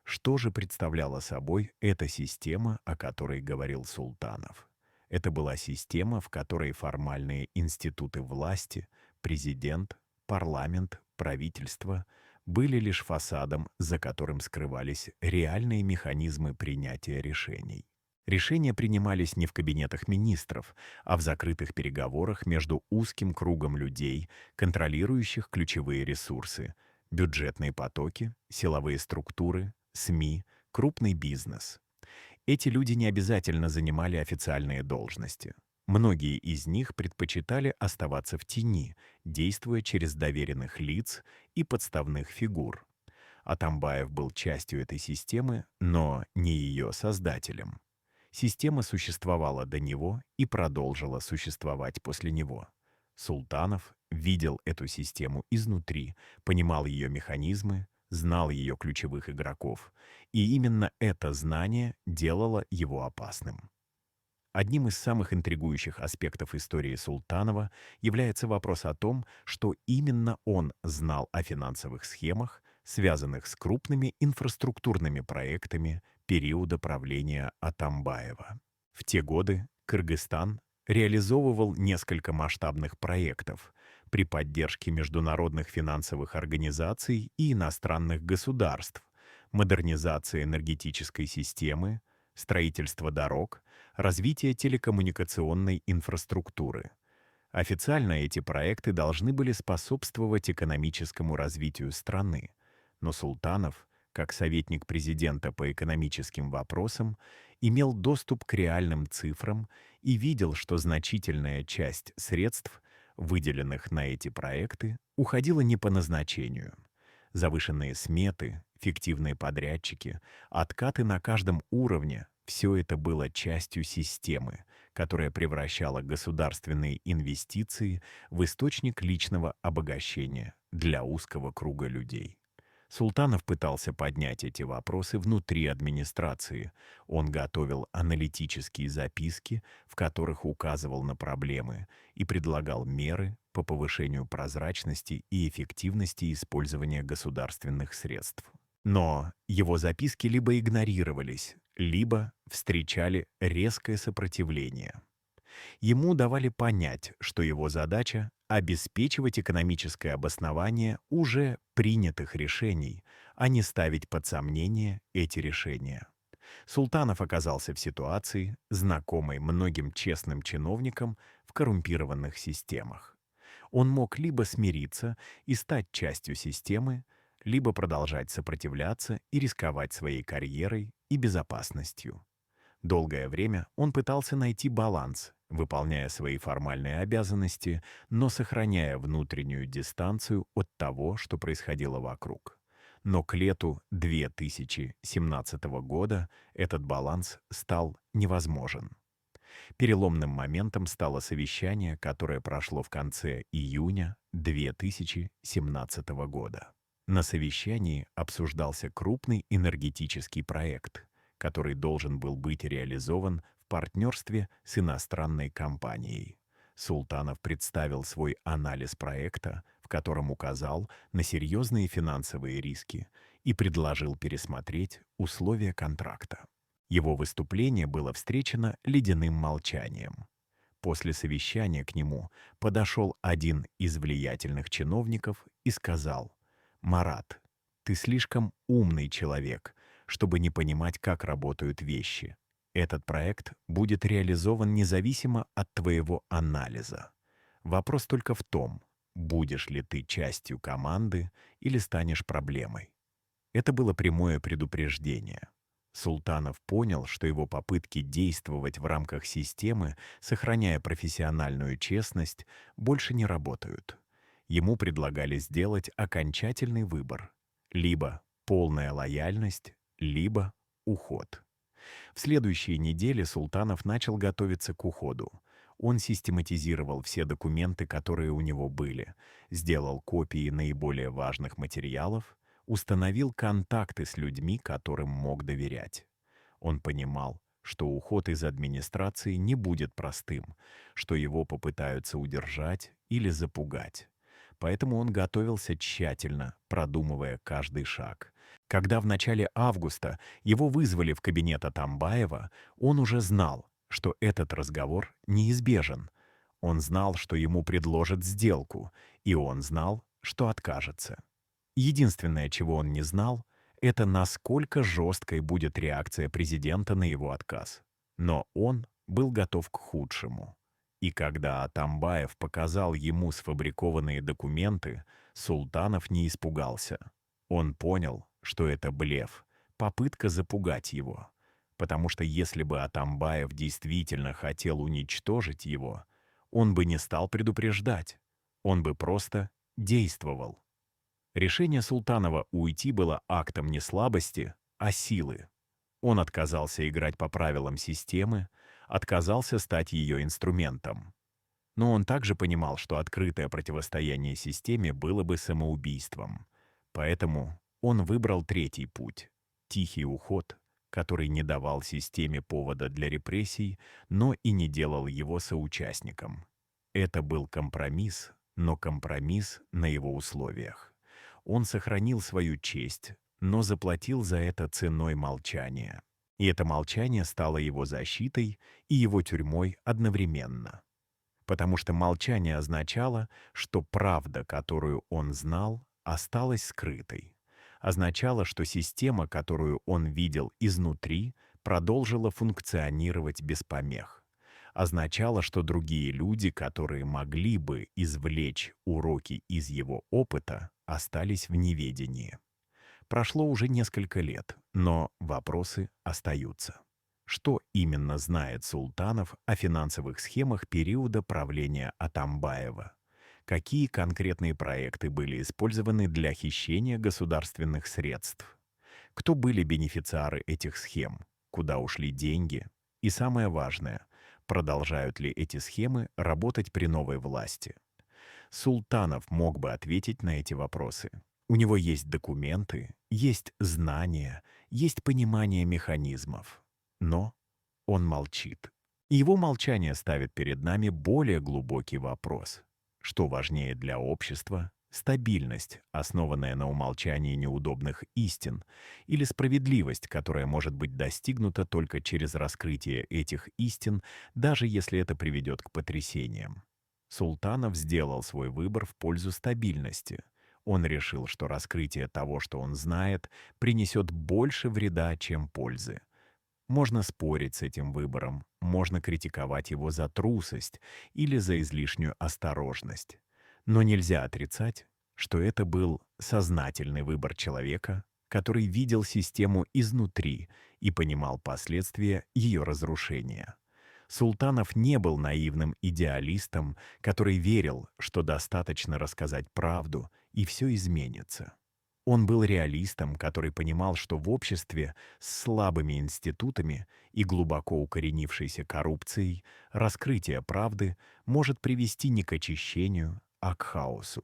Что же представляла собой эта система, о которой говорил Султанов? Это была система, в которой формальные институты власти, президент, парламент, правительство были лишь фасадом, за которым скрывались реальные механизмы принятия решений. Решения принимались не в кабинетах министров, а в закрытых переговорах между узким кругом людей, контролирующих ключевые ресурсы: бюджетные потоки, силовые структуры, СМИ, крупный бизнес. Эти люди не обязательно занимали официальные должности. Многие из них предпочитали оставаться в тени, действуя через доверенных лиц и подставных фигур. Атамбаев был частью этой системы, но не ее создателем. Система существовала до него и продолжила существовать после него. Султанов видел эту систему изнутри, понимал ее механизмы, знал ее ключевых игроков, и именно это знание делало его опасным. Одним из самых интригующих аспектов истории Султанова является вопрос о том, что именно он знал о финансовых схемах, связанных с крупными инфраструктурными проектами периода правления Атамбаева. В те годы Кыргызстан реализовывал несколько масштабных проектов при поддержке международных финансовых организаций и иностранных государств: модернизация энергетической системы, строительство дорог, развитие телекоммуникационной инфраструктуры. Официально эти проекты должны были способствовать экономическому развитию страны, но Султанов, как советник президента по экономическим вопросам, имел доступ к реальным цифрам и видел, что значительная часть средств, выделенных на эти проекты, уходила не по назначению. Завышенные сметы, фиктивные подрядчики, откаты на каждом уровне — все это было частью системы, которая превращала государственные инвестиции в источник личного обогащения для узкого круга людей. Султанов пытался поднять эти вопросы внутри администрации. Он готовил аналитические записки, в которых указывал на проблемы и предлагал меры по повышению прозрачности и эффективности использования государственных средств. Но его записки либо игнорировались, либо встречали резкое сопротивление. Ему давали понять, что его задача — обеспечивать экономическое обоснование уже принятых решений, а не ставить под сомнение эти решения. Султанов оказался в ситуации, знакомой многим честным чиновникам в коррумпированных системах. Он мог либо смириться и стать частью системы, либо продолжать сопротивляться и рисковать своей карьерой и безопасностью. Долгое время он пытался найти баланс, выполняя свои формальные обязанности, но сохраняя внутреннюю дистанцию от того, что происходило вокруг. Но к лету 2017 года этот баланс стал невозможен. Переломным моментом стало совещание, которое прошло в конце июня 2017 года. На совещании обсуждался крупный энергетический проект, который должен был быть реализован в партнерстве с иностранной компанией. Султанов представил свой анализ проекта, в котором указал на серьезные финансовые риски и предложил пересмотреть условия контракта. Его выступление было встречено ледяным молчанием. После совещания к нему подошел один из влиятельных чиновников и сказал: «Марат, Ты слишком умный человек, чтобы не понимать, как работают вещи. Этот проект будет реализован независимо от твоего анализа. Вопрос только в том, будешь ли ты частью команды или станешь проблемой. Это было прямое предупреждение. Султанов понял, что его попытки действовать в рамках системы, сохраняя профессиональную честность, больше не работают. Ему предлагали сделать окончательный выбор. Либо полная лояльность, либо уход. В следующие недели Султанов начал готовиться к уходу. Он систематизировал все документы, которые у него были, сделал копии наиболее важных материалов, установил контакты с людьми, которым мог доверять. Он понимал, что уход из администрации не будет простым, что его попытаются удержать или запугать. Поэтому он готовился тщательно, продумывая каждый шаг. Когда в начале августа его вызвали в кабинет Атамбаева, он уже знал, что этот разговор неизбежен. Он знал, что ему предложат сделку, и он знал, что откажется. Единственное, чего он не знал, это насколько жесткой будет реакция президента на его отказ. Но он был готов к худшему. И когда Атамбаев показал ему сфабрикованные документы, Султанов не испугался. Он понял, что это блеф, попытка запугать его. Потому что если бы Атамбаев действительно хотел уничтожить его, он бы не стал предупреждать. Он бы просто действовал. Решение Султанова уйти было актом не слабости, а силы. Он отказался играть по правилам системы, отказался стать ее инструментом. Но он также понимал, что открытое противостояние системе было бы самоубийством. Поэтому он выбрал третий путь — тихий уход, который не давал системе повода для репрессий, но и не делал его соучастником. Это был компромисс, но компромисс на его условиях. Он сохранил свою честь, но заплатил за это ценой молчания. И это молчание стало его защитой и его тюрьмой одновременно. Потому что молчание означало, что правда, которую он знал, осталась скрытой. Означало, что система, которую он видел изнутри, продолжила функционировать без помех. Означало, что другие люди, которые могли бы извлечь уроки из его опыта, остались в неведении. Прошло уже несколько лет, но вопросы остаются. Что именно знает Султанов о финансовых схемах периода правления Атамбаева? Какие конкретные проекты были использованы для хищения государственных средств? Кто были бенефициары этих схем? Куда ушли деньги? И самое важное, продолжают ли эти схемы работать при новой власти? Султанов мог бы ответить на эти вопросы. У него есть документы, есть знания, есть понимание механизмов. Но он молчит. И его молчание ставит перед нами более глубокий вопрос. Что важнее для общества? Стабильность, основанная на умолчании неудобных истин, или справедливость, которая может быть достигнута только через раскрытие этих истин, даже если это приведет к потрясениям. Султанов сделал свой выбор в пользу стабильности. Он решил, что раскрытие того, что он знает, принесет больше вреда, чем пользы. Можно спорить с этим выбором, можно критиковать его за трусость или за излишнюю осторожность. Но нельзя отрицать, что это был сознательный выбор человека, который видел систему изнутри и понимал последствия ее разрушения. Султанов не был наивным идеалистом, который верил, что достаточно рассказать правду, и все изменится. Он был реалистом, который понимал, что в обществе с слабыми институтами и глубоко укоренившейся коррупцией раскрытие правды может привести не к очищению, а к хаосу.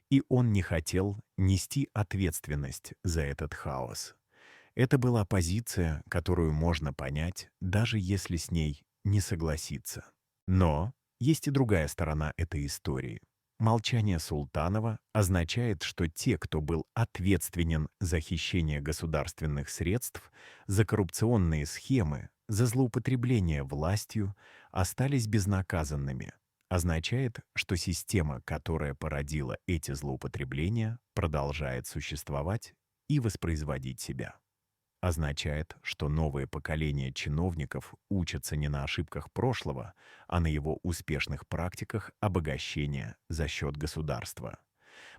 И он не хотел нести ответственность за этот хаос. Это была позиция, которую можно понять, даже если с ней не согласиться. Но есть и другая сторона этой истории. Молчание Султанова означает, что те, кто был ответственен за хищение государственных средств, за коррупционные схемы, за злоупотребление властью, остались безнаказанными. Означает, что система, которая породила эти злоупотребления, продолжает существовать и воспроизводить себя. Означает, что новое поколение чиновников учатся не на ошибках прошлого, а на его успешных практиках обогащения за счет государства.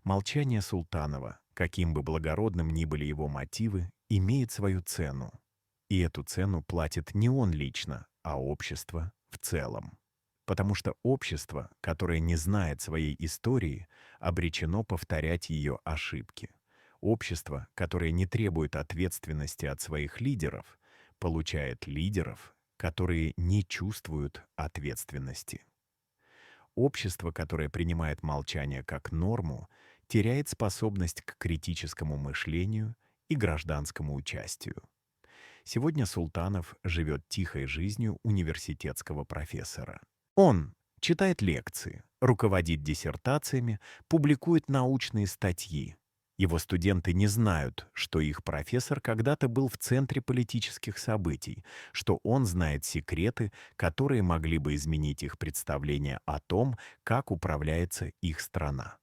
Молчание Султанова, каким бы благородным ни были его мотивы, имеет свою цену. И эту цену платит не он лично, а общество в целом. Потому что общество, которое не знает своей истории, обречено повторять ее ошибки. Общество, которое не требует ответственности от своих лидеров, получает лидеров, которые не чувствуют ответственности. Общество, которое принимает молчание как норму, теряет способность к критическому мышлению и гражданскому участию. Сегодня Султанов живет тихой жизнью университетского профессора. Он читает лекции, руководит диссертациями, публикует научные статьи. Его студенты не знают, что их профессор когда-то был в центре политических событий, что он знает секреты, которые могли бы изменить их представление о том, как управляется их страна.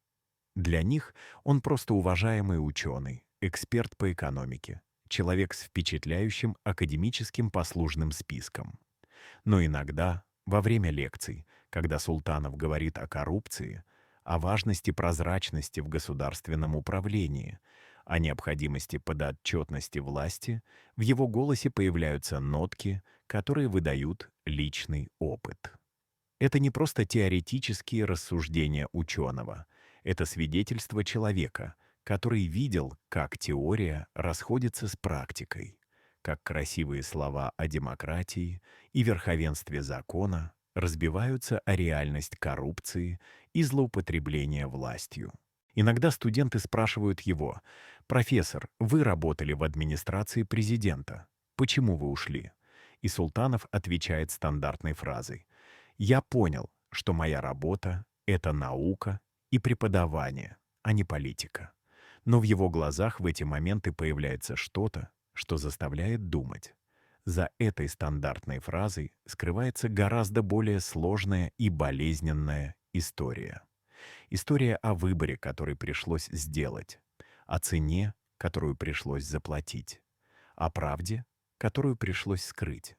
Для них он просто уважаемый ученый, эксперт по экономике, человек с впечатляющим академическим послужным списком. Но иногда, во время лекций, когда Султанов говорит о коррупции, о важности прозрачности в государственном управлении, о необходимости подотчетности власти, в его голосе появляются нотки, которые выдают личный опыт. Это не просто теоретические рассуждения ученого, это свидетельство человека, который видел, как теория расходится с практикой, как красивые слова о демократии и верховенстве закона разбиваются о реальность коррупции и злоупотребления властью. Иногда студенты спрашивают его: «Профессор, вы работали в администрации президента. Почему вы ушли?» И Султанов отвечает стандартной фразой: «Я понял, что моя работа — это наука и преподавание, а не политика». Но в его глазах в эти моменты появляется что-то, что заставляет думать. За этой стандартной фразой скрывается гораздо более сложная и болезненная история. История о выборе, который пришлось сделать, о цене, которую пришлось заплатить, о правде, которую пришлось скрыть.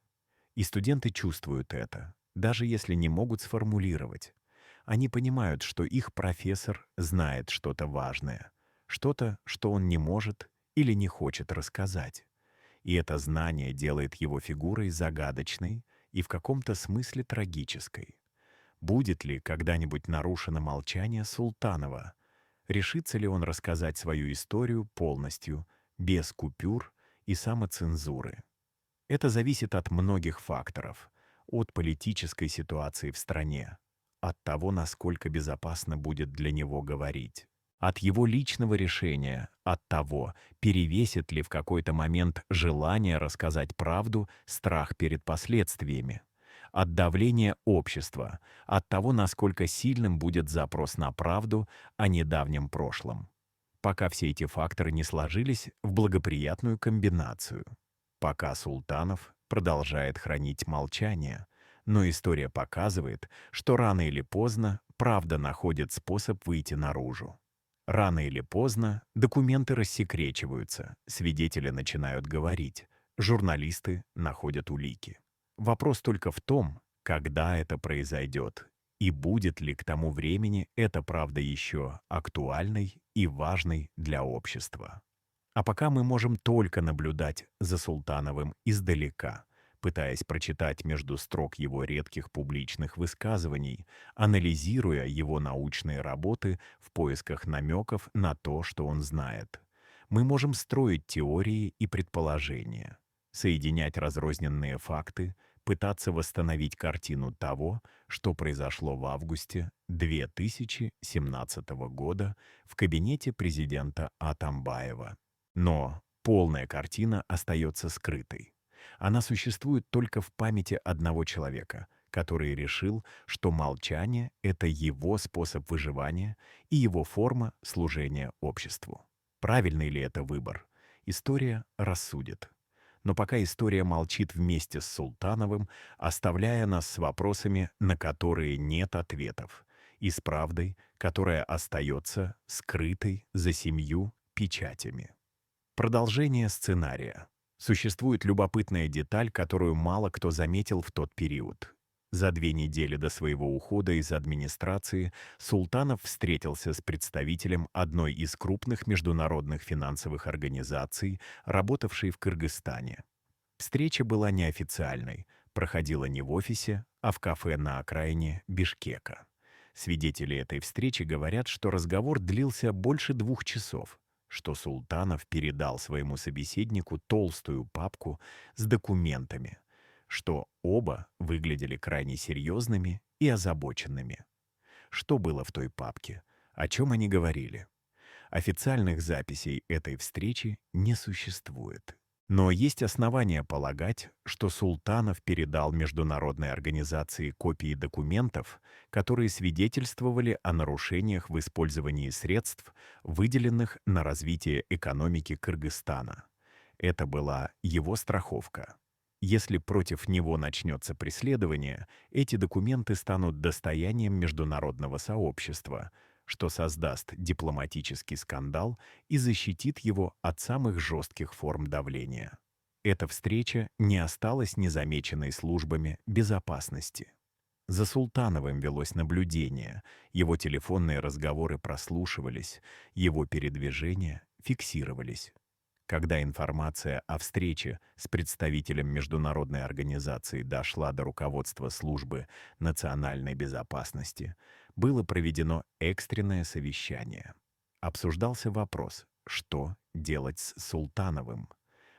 И студенты чувствуют это, даже если не могут сформулировать. Они понимают, что их профессор знает что-то важное, что-то, что он не может или не хочет рассказать. И это знание делает его фигурой загадочной и в каком-то смысле трагической. Будет ли когда-нибудь нарушено молчание Султанова? Решится ли он рассказать свою историю полностью, без купюр и самоцензуры? Это зависит от многих факторов, от политической ситуации в стране, от того, насколько безопасно будет для него говорить, от его личного решения, от того, перевесит ли в какой-то момент желание рассказать правду страх перед последствиями, от давления общества, от того, насколько сильным будет запрос на правду о недавнем прошлом, пока все эти факторы не сложились в благоприятную комбинацию. Пока Султанов продолжает хранить молчание, но история показывает, что рано или поздно правда находит способ выйти наружу. Рано или поздно документы рассекречиваются, свидетели начинают говорить, журналисты находят улики. Вопрос только в том, когда это произойдет, и будет ли к тому времени эта правда еще актуальной и важной для общества. А пока мы можем только наблюдать за Султановым издалека, пытаясь прочитать между строк его редких публичных высказываний, анализируя его научные работы в поисках намеков на то, что он знает. Мы можем строить теории и предположения, соединять разрозненные факты, пытаться восстановить картину того, что произошло в августе 2017 года в кабинете президента Атамбаева. Но полная картина остается скрытой. Она существует только в памяти одного человека, который решил, что молчание — это его способ выживания и его форма служения обществу. Правильный ли это выбор? История рассудит. Но пока история молчит вместе с Султановым, оставляя нас с вопросами, на которые нет ответов, и с правдой, которая остается скрытой за 7 печатями. Продолжение сценария. Существует любопытная деталь, которую мало кто заметил в тот период. За 2 недели до своего ухода из администрации Султанов встретился с представителем одной из крупных международных финансовых организаций, работавшей в Кыргызстане. Встреча была неофициальной, проходила не в офисе, а в кафе на окраине Бишкека. Свидетели этой встречи говорят, что разговор длился больше 2 часов, что Султанов передал своему собеседнику толстую папку с документами, что оба выглядели крайне серьезными и озабоченными. Что было в той папке? О чем они говорили? Официальных записей этой встречи не существует. Но есть основания полагать, что Султанов передал международной организации копии документов, которые свидетельствовали о нарушениях в использовании средств, выделенных на развитие экономики Кыргызстана. Это была его страховка. Если против него начнется преследование, эти документы станут достоянием международного сообщества, что создаст дипломатический скандал и защитит его от самых жестких форм давления. Эта встреча не осталась незамеченной службами безопасности. За Султановым велось наблюдение, его телефонные разговоры прослушивались, его передвижения фиксировались. Когда информация о встрече с представителем международной организации дошла до руководства службы национальной безопасности, было проведено экстренное совещание. Обсуждался вопрос, что делать с Султановым.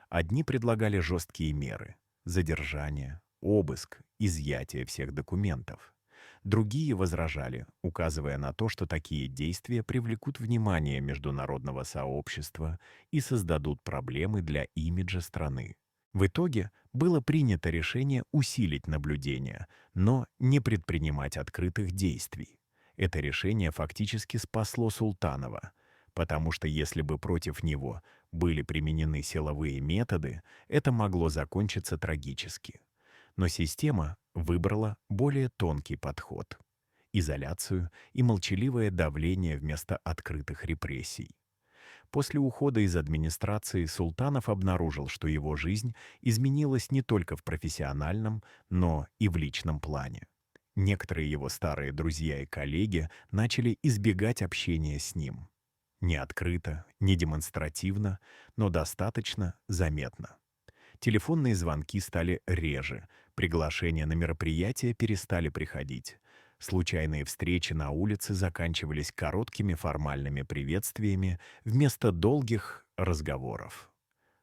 Одни предлагали жесткие меры — задержание, обыск, изъятие всех документов. Другие возражали, указывая на то, что такие действия привлекут внимание международного сообщества и создадут проблемы для имиджа страны. В итоге было принято решение усилить наблюдение, но не предпринимать открытых действий. Это решение фактически спасло Султанова, потому что если бы против него были применены силовые методы, это могло закончиться трагически. Но система выбрала более тонкий подход — изоляцию и молчаливое давление вместо открытых репрессий. После ухода из администрации Султанов обнаружил, что его жизнь изменилась не только в профессиональном, но и в личном плане. Некоторые его старые друзья и коллеги начали избегать общения с ним. Не открыто, не демонстративно, но достаточно заметно. Телефонные звонки стали реже, приглашения на мероприятия перестали приходить. Случайные встречи на улице заканчивались короткими формальными приветствиями вместо долгих разговоров.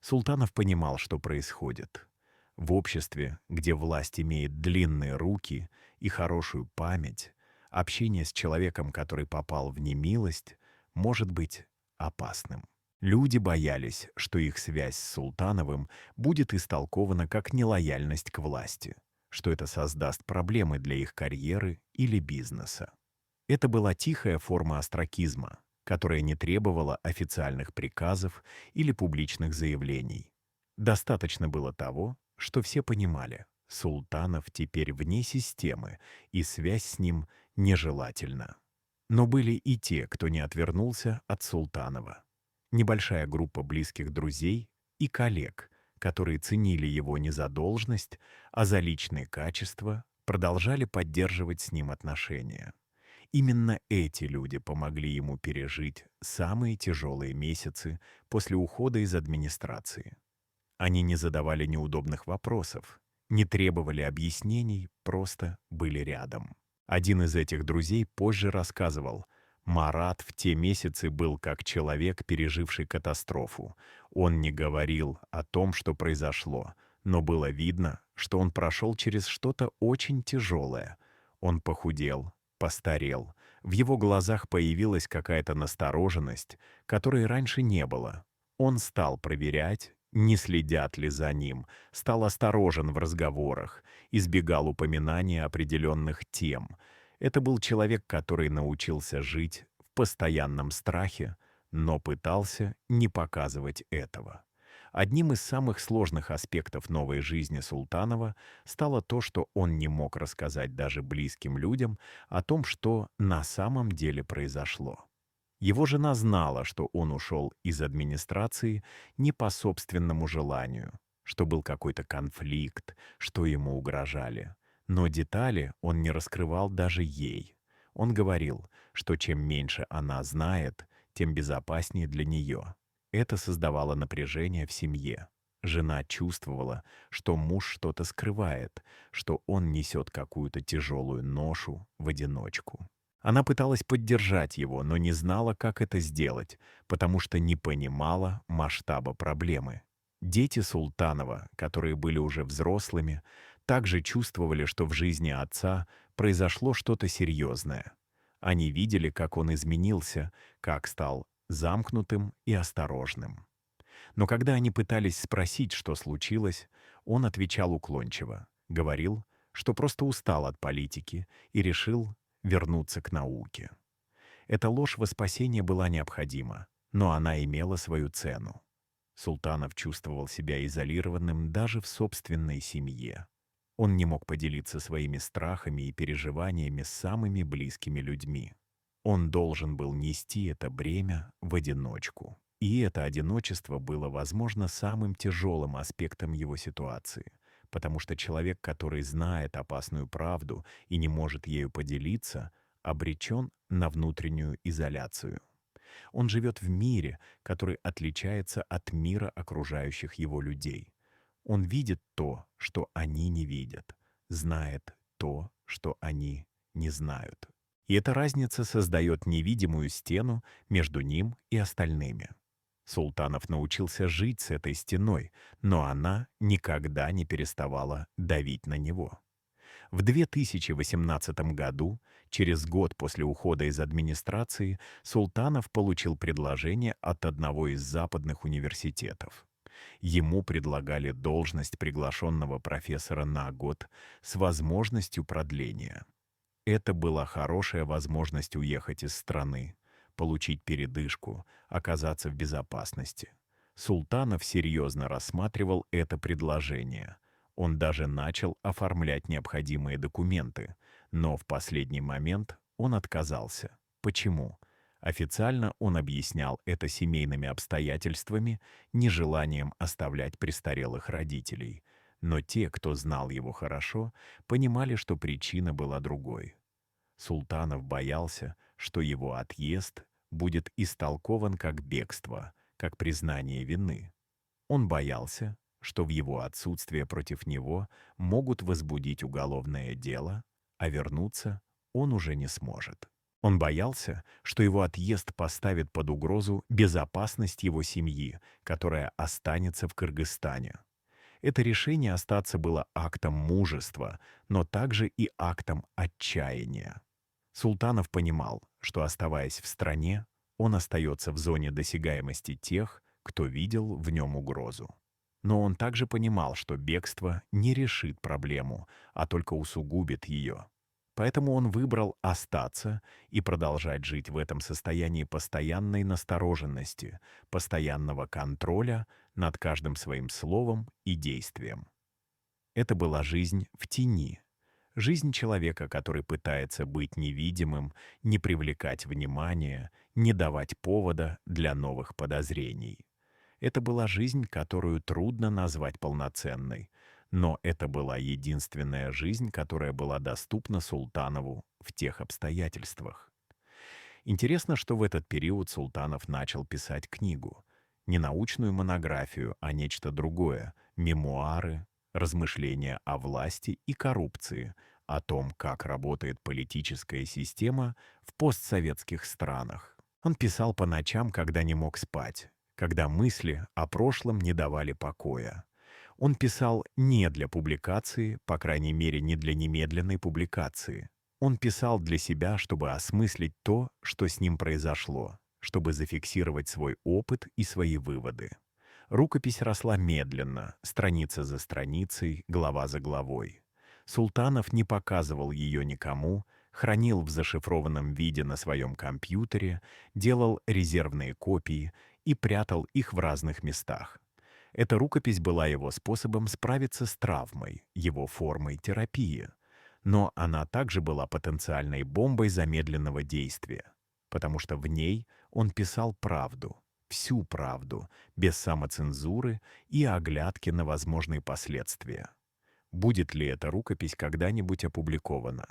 Султанов понимал, что происходит. В обществе, где власть имеет длинные руки и хорошую память, общение с человеком, который попал в немилость, может быть опасным. Люди боялись, что их связь с Султановым будет истолкована как нелояльность к власти, что это создаст проблемы для их карьеры или бизнеса. Это была тихая форма остракизма, которая не требовала официальных приказов или публичных заявлений. Достаточно было того, что все понимали: Султанов теперь вне системы, и связь с ним нежелательна. Но были и те, кто не отвернулся от Султанова. Небольшая группа близких друзей и коллег, которые ценили его не за должность, а за личные качества, продолжали поддерживать с ним отношения. Именно эти люди помогли ему пережить самые тяжелые месяцы после ухода из администрации. Они не задавали неудобных вопросов, не требовали объяснений, просто были рядом. Один из этих друзей позже рассказывал: Марат в те месяцы был как человек, переживший катастрофу. Он не говорил о том, что произошло, но было видно, что он прошел через что-то очень тяжелое. Он похудел, постарел, в его глазах появилась какая-то настороженность, которой раньше не было. Он стал проверять, не следят ли за ним, стал осторожен в разговорах, избегал упоминания определенных тем. Это был человек, который научился жить в постоянном страхе, но пытался не показывать этого. Одним из самых сложных аспектов новой жизни Султанова стало то, что он не мог рассказать даже близким людям о том, что на самом деле произошло. Его жена знала, что он ушел из администрации не по собственному желанию, что был какой-то конфликт, что ему угрожали. Но детали он не раскрывал даже ей. Он говорил, что чем меньше она знает, тем безопаснее для нее. Это создавало напряжение в семье. Жена чувствовала, что муж что-то скрывает, что он несет какую-то тяжелую ношу в одиночку. Она пыталась поддержать его, но не знала, как это сделать, потому что не понимала масштаба проблемы. Дети Султанова, которые были уже взрослыми, также чувствовали, что в жизни отца произошло что-то серьезное. Они видели, как он изменился, как стал замкнутым и осторожным. Но когда они пытались спросить, что случилось, он отвечал уклончиво, говорил, что просто устал от политики и решил вернуться к науке. Эта ложь во спасение была необходима, но она имела свою цену. Султанов чувствовал себя изолированным даже в собственной семье. Он не мог поделиться своими страхами и переживаниями с самыми близкими людьми. Он должен был нести это бремя в одиночку. И это одиночество было, возможно, самым тяжелым аспектом его ситуации, потому что человек, который знает опасную правду и не может ею поделиться, обречен на внутреннюю изоляцию. Он живет в мире, который отличается от мира окружающих его людей. Он видит то, что они не видят, знает то, что они не знают. И эта разница создает невидимую стену между ним и остальными. Султанов научился жить с этой стеной, но она никогда не переставала давить на него. В 2018 году, через год после ухода из администрации, Султанов получил предложение от одного из западных университетов. Ему предлагали должность приглашенного профессора на год с возможностью продления. Это была хорошая возможность уехать из страны, получить передышку, оказаться в безопасности. Султанов серьезно рассматривал это предложение. Он даже начал оформлять необходимые документы, но в последний момент он отказался. Почему? Официально он объяснял это семейными обстоятельствами, нежеланием оставлять престарелых родителей. Но те, кто знал его хорошо, понимали, что причина была другой. Султанов боялся, что его отъезд будет истолкован как бегство, как признание вины. Он боялся, что в его отсутствие против него могут возбудить уголовное дело, а вернуться он уже не сможет. Он боялся, что его отъезд поставит под угрозу безопасность его семьи, которая останется в Кыргызстане. Это решение остаться было актом мужества, но также и актом отчаяния. Султанов понимал, что, оставаясь в стране, он остается в зоне досягаемости тех, кто видел в нем угрозу. Но он также понимал, что бегство не решит проблему, а только усугубит ее. Поэтому он выбрал остаться и продолжать жить в этом состоянии постоянной настороженности, постоянного контроля над каждым своим словом и действием. Это была жизнь в тени. Жизнь человека, который пытается быть невидимым, не привлекать внимания, не давать повода для новых подозрений. Это была жизнь, которую трудно назвать полноценной, но это была единственная жизнь, которая была доступна Султанову в тех обстоятельствах. Интересно, что в этот период Султанов начал писать книгу. Не научную монографию, а нечто другое — мемуары, размышления о власти и коррупции, о том, как работает политическая система в постсоветских странах. Он писал по ночам, когда не мог спать, когда мысли о прошлом не давали покоя. Он писал не для публикации, по крайней мере, не для немедленной публикации. Он писал для себя, чтобы осмыслить то, что с ним произошло, чтобы зафиксировать свой опыт и свои выводы. Рукопись росла медленно, страница за страницей, глава за главой. Султанов не показывал ее никому, хранил в зашифрованном виде на своем компьютере, делал резервные копии и прятал их в разных местах. Эта рукопись была его способом справиться с травмой, его формой терапии. Но она также была потенциальной бомбой замедленного действия. потому что в ней он писал правду, всю правду, без самоцензуры и оглядки на возможные последствия. Будет ли эта рукопись когда-нибудь опубликована?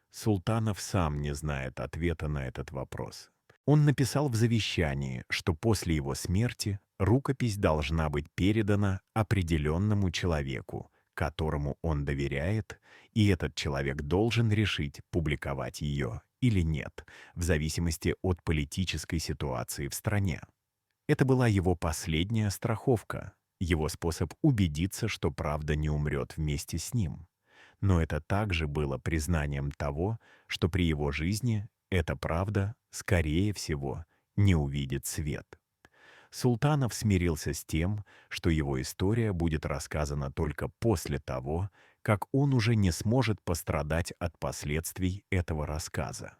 Султанов сам не знает ответа на этот вопрос. Он написал в завещании, что после его смерти рукопись должна быть передана определенному человеку, которому он доверяет, и этот человек должен решить, публиковать ее или нет, в зависимости от политической ситуации в стране. Это была его последняя страховка, его способ убедиться, что правда не умрет вместе с ним. Но это также было признанием того, что при его жизни эта правда, скорее всего, не увидит свет. Султанов смирился с тем, что его история будет рассказана только после того, как он уже не сможет пострадать от последствий этого рассказа.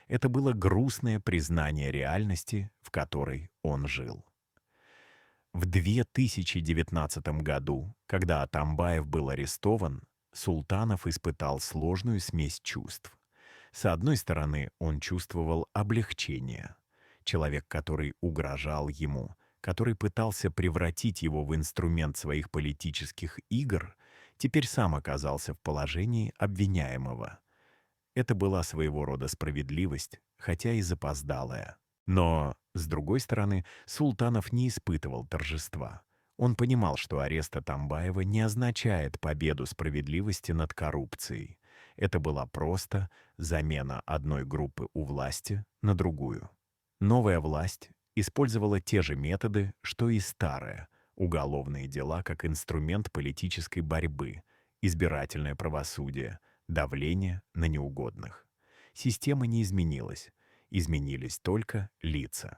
Это было грустное признание реальности, в которой он жил. В 2019 году, когда Атамбаев был арестован, Султанов испытал сложную смесь чувств. С одной стороны, он чувствовал облегчение. Человек, который угрожал ему, который пытался превратить его в инструмент своих политических игр, теперь сам оказался в положении обвиняемого. Это была своего рода справедливость, хотя и запоздалая. Но, с другой стороны, Султанов не испытывал торжества. Он понимал, что арест Атамбаева не означает победу справедливости над коррупцией. Это была просто замена одной группы у власти на другую. Новая власть использовала те же методы, что и старая. Уголовные дела как инструмент политической борьбы, избирательное правосудие, давление на неугодных. Система не изменилась. Изменились только лица.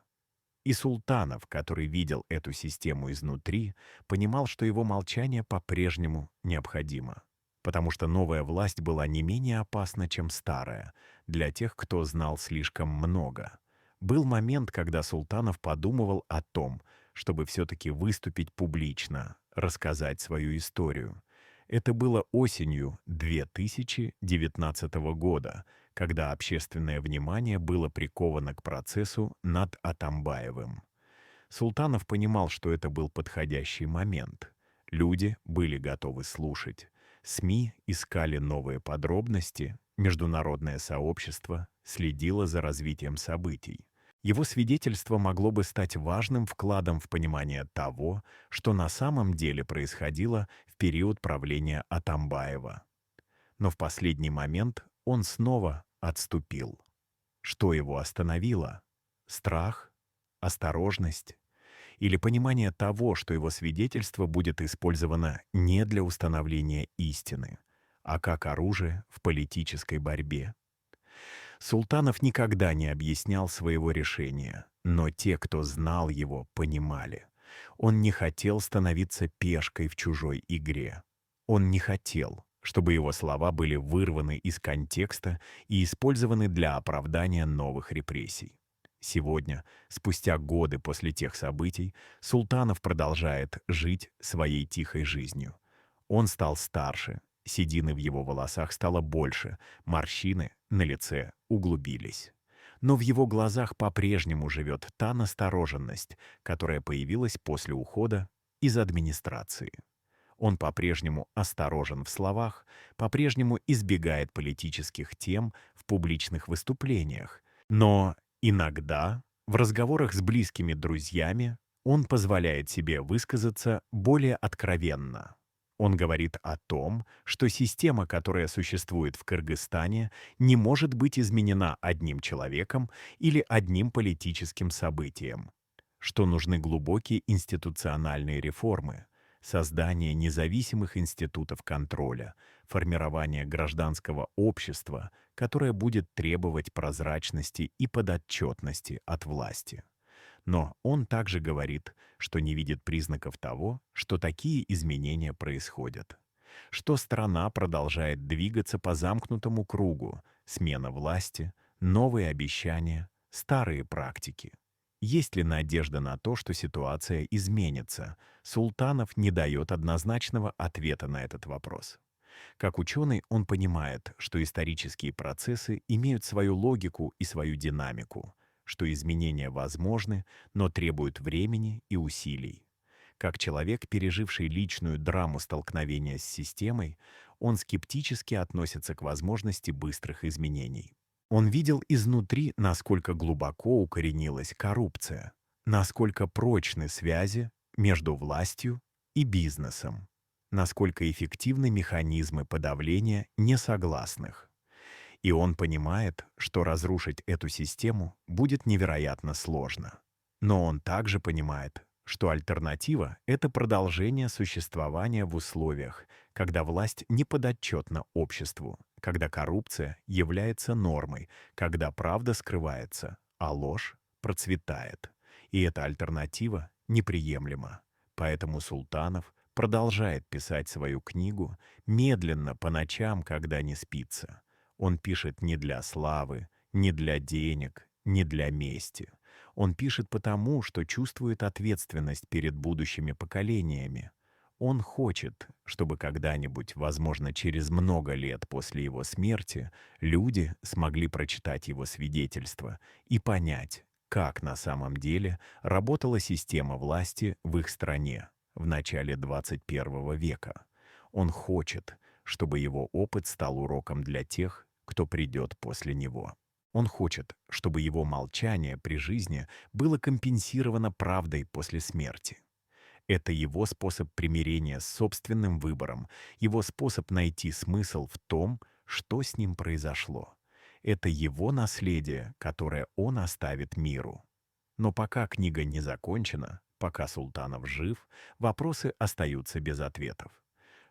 И Султанов, который видел эту систему изнутри, понимал, что его молчание по-прежнему необходимо. Потому что новая власть была не менее опасна, чем старая, для тех, кто знал слишком много. Был момент, когда Султанов подумывал о том, чтобы все-таки выступить публично, рассказать свою историю. Это было осенью 2019 года, когда общественное внимание было приковано к процессу над Атамбаевым. Султанов понимал, что это был подходящий момент. Люди были готовы слушать. СМИ искали новые подробности, международное сообщество следило за развитием событий. Его свидетельство могло бы стать важным вкладом в понимание того, что на самом деле происходило в период правления Атамбаева. Но в последний момент он снова отступил. Что его остановило? Страх? Осторожность? Или понимание того, что его свидетельство будет использовано не для установления истины, а как оружие в политической борьбе? Султанов никогда не объяснял своего решения, но те, кто знал его, понимали. Он не хотел становиться пешкой в чужой игре. Он не хотел, чтобы его слова были вырваны из контекста и использованы для оправдания новых репрессий. Сегодня, спустя годы после тех событий, Султанов продолжает жить своей тихой жизнью. Он стал старше, седины в его волосах стало больше, морщины на лице углубились. Но в его глазах по-прежнему живет та настороженность, которая появилась после ухода из администрации. Он по-прежнему осторожен в словах, по-прежнему избегает политических тем в публичных выступлениях, но иногда в разговорах с близкими друзьями он позволяет себе высказаться более откровенно. Он говорит о том, что система, которая существует в Кыргызстане, не может быть изменена одним человеком или одним политическим событием, что нужны глубокие институциональные реформы, создание независимых институтов контроля, формирование гражданского общества, которое будет требовать прозрачности и подотчетности от власти. Но он также говорит, что не видит признаков того, что такие изменения происходят. Что страна продолжает двигаться по замкнутому кругу, смена власти, новые обещания, старые практики. Есть ли надежда на то, что ситуация изменится? Султанов не дает однозначного ответа на этот вопрос. Как ученый, он понимает, что исторические процессы имеют свою логику и свою динамику. что изменения возможны, но требуют времени и усилий. Как человек, переживший личную драму столкновения с системой, он скептически относится к возможности быстрых изменений. Он видел изнутри, насколько глубоко укоренилась коррупция, насколько прочны связи между властью и бизнесом, насколько эффективны механизмы подавления несогласных. И он понимает, что разрушить эту систему будет невероятно сложно. Но он также понимает, что альтернатива — это продолжение существования в условиях, когда власть не подотчетна обществу, когда коррупция является нормой, когда правда скрывается, а ложь процветает. И эта альтернатива неприемлема. Поэтому Султанов продолжает писать свою книгу медленно по ночам, когда не спится. Он пишет не для славы, не для денег, не для мести. Он пишет потому, что чувствует ответственность перед будущими поколениями. Он хочет, чтобы когда-нибудь, возможно, через много лет после его смерти, люди смогли прочитать его свидетельство и понять, как на самом деле работала система власти в их стране в начале 21 века. Он хочет, чтобы его опыт стал уроком для тех, кто придет после него. Он хочет, чтобы его молчание при жизни было компенсировано правдой после смерти. Это его способ примирения с собственным выбором, его способ найти смысл в том, что с ним произошло. Это его наследие, которое он оставит миру. Но пока книга не закончена, пока Султанов жив, вопросы остаются без ответов.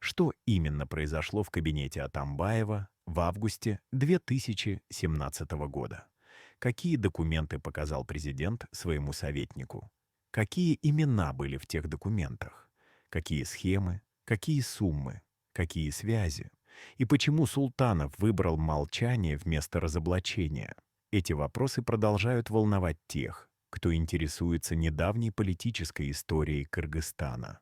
Что именно произошло в кабинете Атамбаева в августе 2017 года? Какие документы показал президент своему советнику? Какие имена были в тех документах? Какие схемы? Какие суммы? Какие связи? И почему Султанов выбрал молчание вместо разоблачения? Эти вопросы продолжают волновать тех, кто интересуется недавней политической историей Кыргызстана.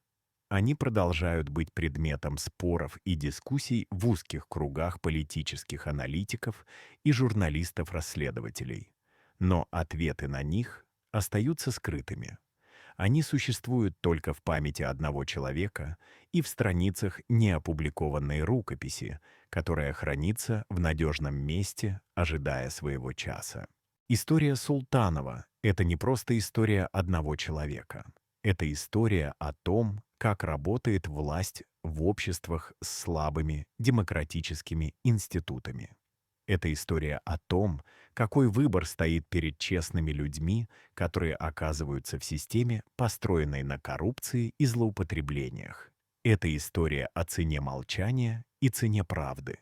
Они продолжают быть предметом споров и дискуссий в узких кругах политических аналитиков и журналистов-расследователей. Но ответы на них остаются скрытыми. Они существуют только в памяти одного человека и в страницах неопубликованной рукописи, которая хранится в надежном месте, ожидая своего часа. История Султанова — это не просто история одного человека. Это история о том, как работает власть в обществах с слабыми демократическими институтами. Это история о том, какой выбор стоит перед честными людьми, которые оказываются в системе, построенной на коррупции и злоупотреблениях. Это история о цене молчания и цене правды.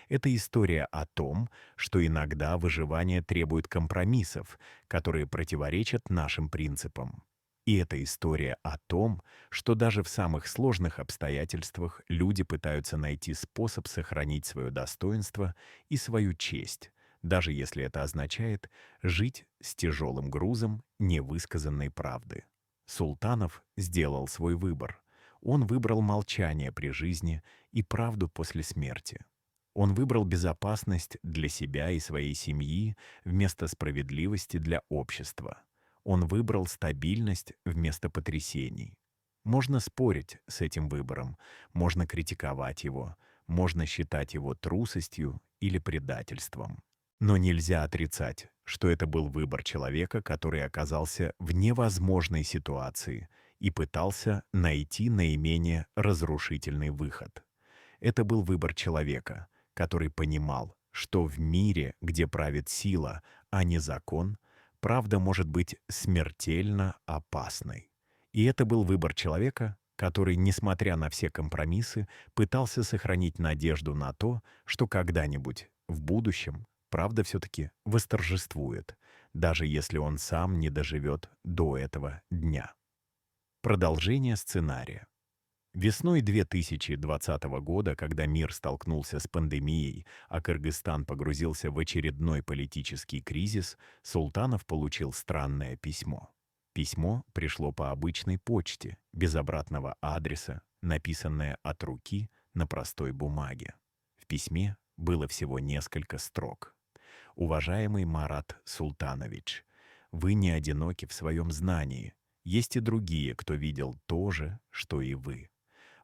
Это история о том, что иногда выживание требует компромиссов, которые противоречат нашим принципам. И это история о том, что даже в самых сложных обстоятельствах люди пытаются найти способ сохранить свое достоинство и свою честь, даже если это означает жить с тяжелым грузом невысказанной правды. Султанов сделал свой выбор. Он выбрал молчание при жизни и правду после смерти. Он выбрал безопасность для себя и своей семьи вместо справедливости для общества. Он выбрал стабильность вместо потрясений. Можно спорить с этим выбором, можно критиковать его, можно считать его трусостью или предательством. Но нельзя отрицать, что это был выбор человека, который оказался в невозможной ситуации и пытался найти наименее разрушительный выход. Это был выбор человека, который понимал, что в мире, где правит сила, а не закон, правда может быть смертельно опасной. И это был выбор человека, который, несмотря на все компромиссы, пытался сохранить надежду на то, что когда-нибудь в будущем правда все-таки восторжествует, даже если он сам не доживет до этого дня. Продолжение сценария. Весной 2020 года, когда мир столкнулся с пандемией, а Кыргызстан погрузился в очередной политический кризис, Султанов получил странное письмо. Письмо пришло по обычной почте, без обратного адреса, написанное от руки на простой бумаге. В письме было всего несколько строк. «Уважаемый Марат Султанович, вы не одиноки в своем знании. Есть и другие, кто видел то же, что и вы.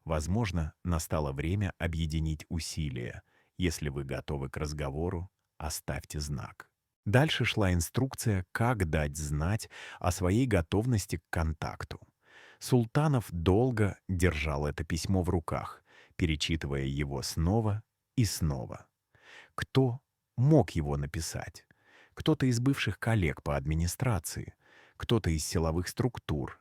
Возможно, настало время объединить усилия. Если вы готовы к разговору, оставьте знак. Дальше шла инструкция, как дать знать о своей готовности к контакту. Султанов долго держал это письмо в руках, перечитывая его снова и снова. Кто мог его написать? Кто-то из бывших коллег по администрации, кто-то из силовых структур.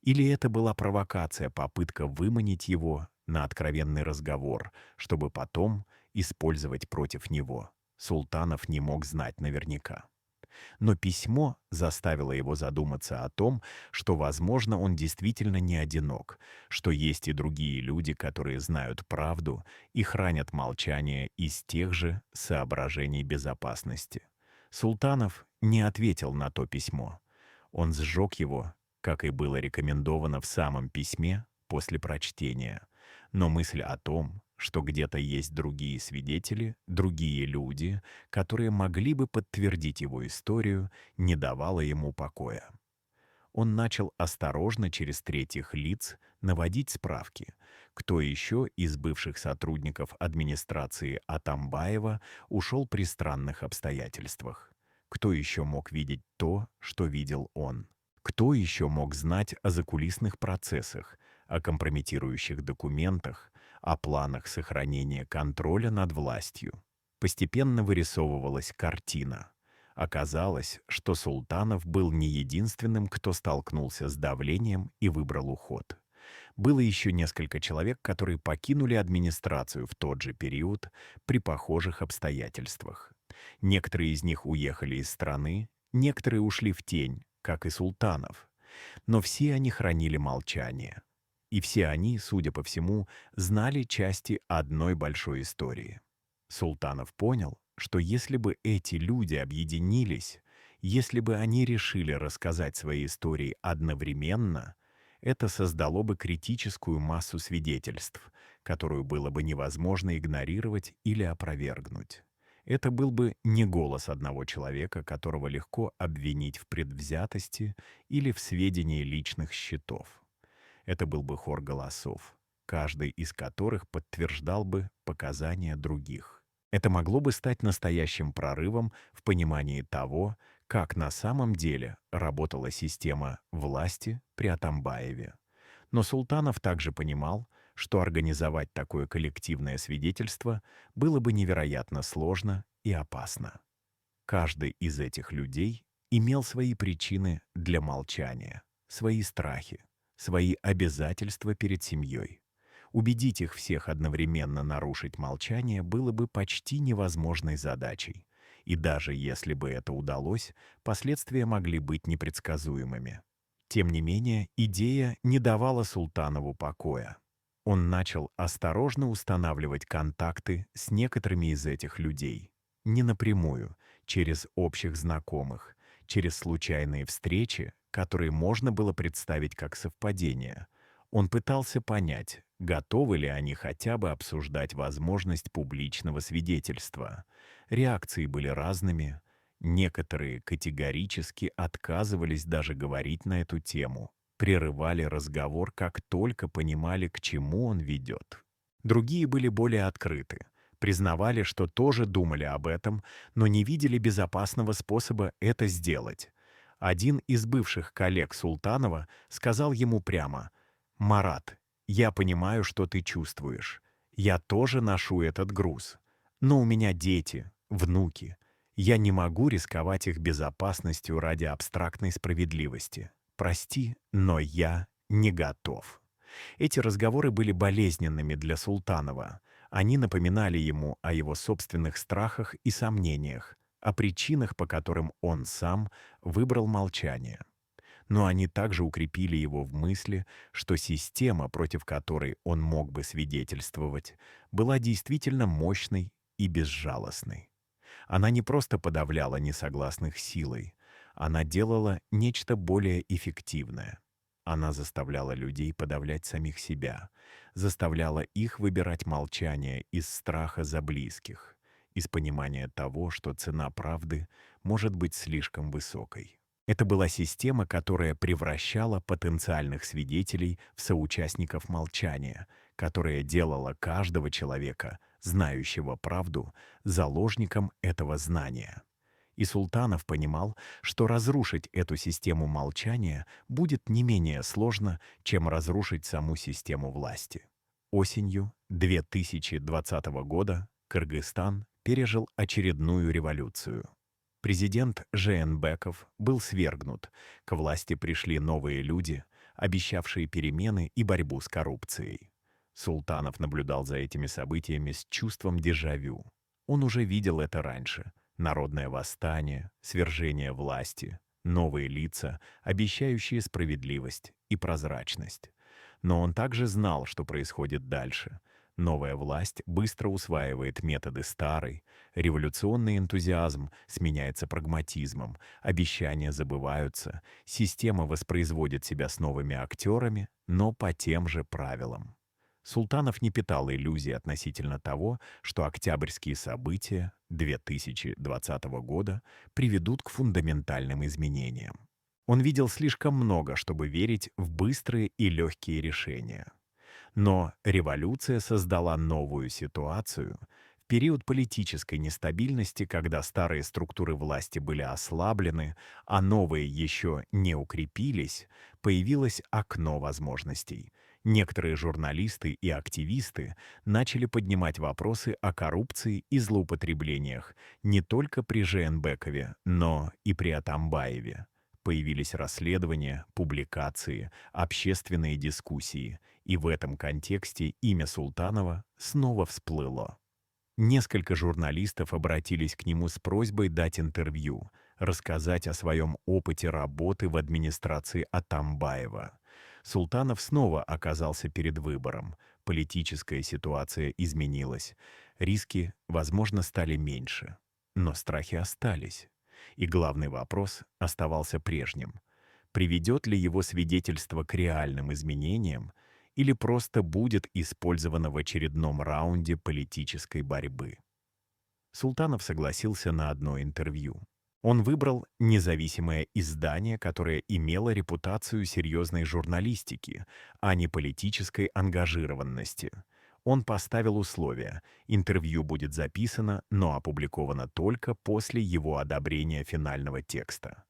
Или это была провокация, попытка выманить его на откровенный разговор, чтобы потом использовать против него. Султанов не мог знать наверняка. Но письмо заставило его задуматься о том, что, возможно, он действительно не одинок, что есть и другие люди, которые знают правду и хранят молчание из тех же соображений безопасности. Султанов не ответил на то письмо. Он сжег его, как и было рекомендовано в самом письме после прочтения. Но мысль о том, что где-то есть другие свидетели, другие люди, которые могли бы подтвердить его историю, не давала ему покоя. Он начал осторожно через третьих лиц наводить справки, кто еще из бывших сотрудников администрации Атамбаева ушел при странных обстоятельствах. Кто еще мог видеть то, что видел он? Кто еще мог знать о закулисных процессах, о компрометирующих документах, о планах сохранения контроля над властью? Постепенно вырисовывалась картина. Оказалось, что Султанов был не единственным, кто столкнулся с давлением и выбрал уход. Было еще несколько человек, которые покинули администрацию в тот же период при похожих обстоятельствах. Некоторые из них уехали из страны, некоторые ушли в тень, как и Султанов. Но все они хранили молчание. И все они, судя по всему, знали части одной большой истории. Султанов понял, что если бы эти люди объединились, если бы они решили рассказать свои истории одновременно, это создало бы критическую массу свидетельств, которую было бы невозможно игнорировать или опровергнуть. Это был бы не голос одного человека, которого легко обвинить в предвзятости или в сведении личных счетов. Это был бы хор голосов, каждый из которых подтверждал бы показания других. Это могло бы стать настоящим прорывом в понимании того, как на самом деле работала система власти при Атамбаеве. Но Султанов также понимал, что организовать такое коллективное свидетельство было бы невероятно сложно и опасно. Каждый из этих людей имел свои причины для молчания, свои страхи, свои обязательства перед семьей. Убедить их всех одновременно нарушить молчание было бы почти невозможной задачей. И даже если бы это удалось, последствия могли быть непредсказуемыми. Тем не менее, идея не давала Султанову покоя. Он начал осторожно устанавливать контакты с некоторыми из этих людей. Не напрямую, через общих знакомых, через случайные встречи, которые можно было представить как совпадение. Он пытался понять, готовы ли они хотя бы обсуждать возможность публичного свидетельства. Реакции были разными. Некоторые категорически отказывались даже говорить на эту тему, прерывали разговор, как только понимали, к чему он ведет. Другие были более открыты, признавали, что тоже думали об этом, но не видели безопасного способа это сделать. Один из бывших коллег Султанова сказал ему прямо: «Марат, я понимаю, что ты чувствуешь. Я тоже ношу этот груз. Но у меня дети, внуки. Я не могу рисковать их безопасностью ради абстрактной справедливости. Прости, но я не готов». Эти разговоры были болезненными для Султанова. Они напоминали ему о его собственных страхах и сомнениях, о причинах, по которым он сам выбрал молчание. Но они также укрепили его в мысли, что система, против которой он мог бы свидетельствовать, была действительно мощной и безжалостной. Она не просто подавляла несогласных силой, она делала нечто более эффективное. Она заставляла людей подавлять самих себя, заставляла их выбирать молчание из страха за близких, из понимания того, что цена правды может быть слишком высокой. Это была система, которая превращала потенциальных свидетелей в соучастников молчания, которая делала каждого человека, знающего правду, заложником этого знания. И Султанов понимал, что разрушить эту систему молчания будет не менее сложно, чем разрушить саму систему власти. Осенью 2020 года Кыргызстан пережил очередную революцию. Президент Жээнбеков был свергнут, к власти пришли новые люди, обещавшие перемены и борьбу с коррупцией. Султанов наблюдал за этими событиями с чувством дежавю. Он уже видел это раньше. Народное восстание, свержение власти, новые лица, обещающие справедливость и прозрачность. Но он также знал, что происходит дальше. Новая власть быстро усваивает методы старой, революционный энтузиазм сменяется прагматизмом, обещания забываются, система воспроизводит себя с новыми актерами, но по тем же правилам. Султанов не питал иллюзий относительно того, что октябрьские события 2020 года приведут к фундаментальным изменениям. Он видел слишком много, чтобы верить в быстрые и легкие решения. Но революция создала новую ситуацию. В период политической нестабильности, когда старые структуры власти были ослаблены, а новые еще не укрепились, появилось окно возможностей. Некоторые журналисты и активисты начали поднимать вопросы о коррупции и злоупотреблениях не только при Жээнбекове, но и при Атамбаеве. Появились расследования, публикации, общественные дискуссии, и в этом контексте имя Султанова снова всплыло. Несколько журналистов обратились к нему с просьбой дать интервью, рассказать о своем опыте работы в администрации Атамбаева. Султанов снова оказался перед выбором. Политическая ситуация изменилась. Риски, возможно, стали меньше. Но страхи остались. И главный вопрос оставался прежним. Приведет ли его свидетельство к реальным изменениям или просто будет использовано в очередном раунде политической борьбы? Султанов согласился на одно интервью. Он выбрал независимое издание, которое имело репутацию серьезной журналистики, а не политической ангажированности. Он поставил условия: интервью будет записано, но опубликовано только после его одобрения финального текста.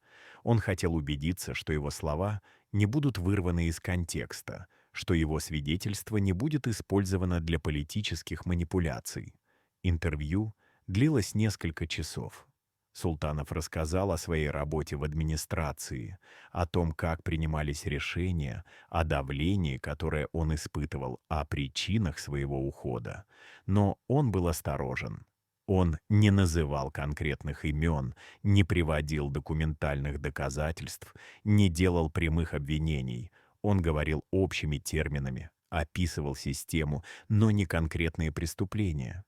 Он хотел убедиться, что его слова не будут вырваны из контекста, что его свидетельство не будет использовано для политических манипуляций. Интервью длилось несколько часов. Султанов рассказал о своей работе в администрации, о том, как принимались решения, о давлении, которое он испытывал, о причинах своего ухода. Но он был осторожен. Он не называл конкретных имен, не приводил документальных доказательств, не делал прямых обвинений. Он говорил общими терминами, описывал систему, но не конкретные преступления.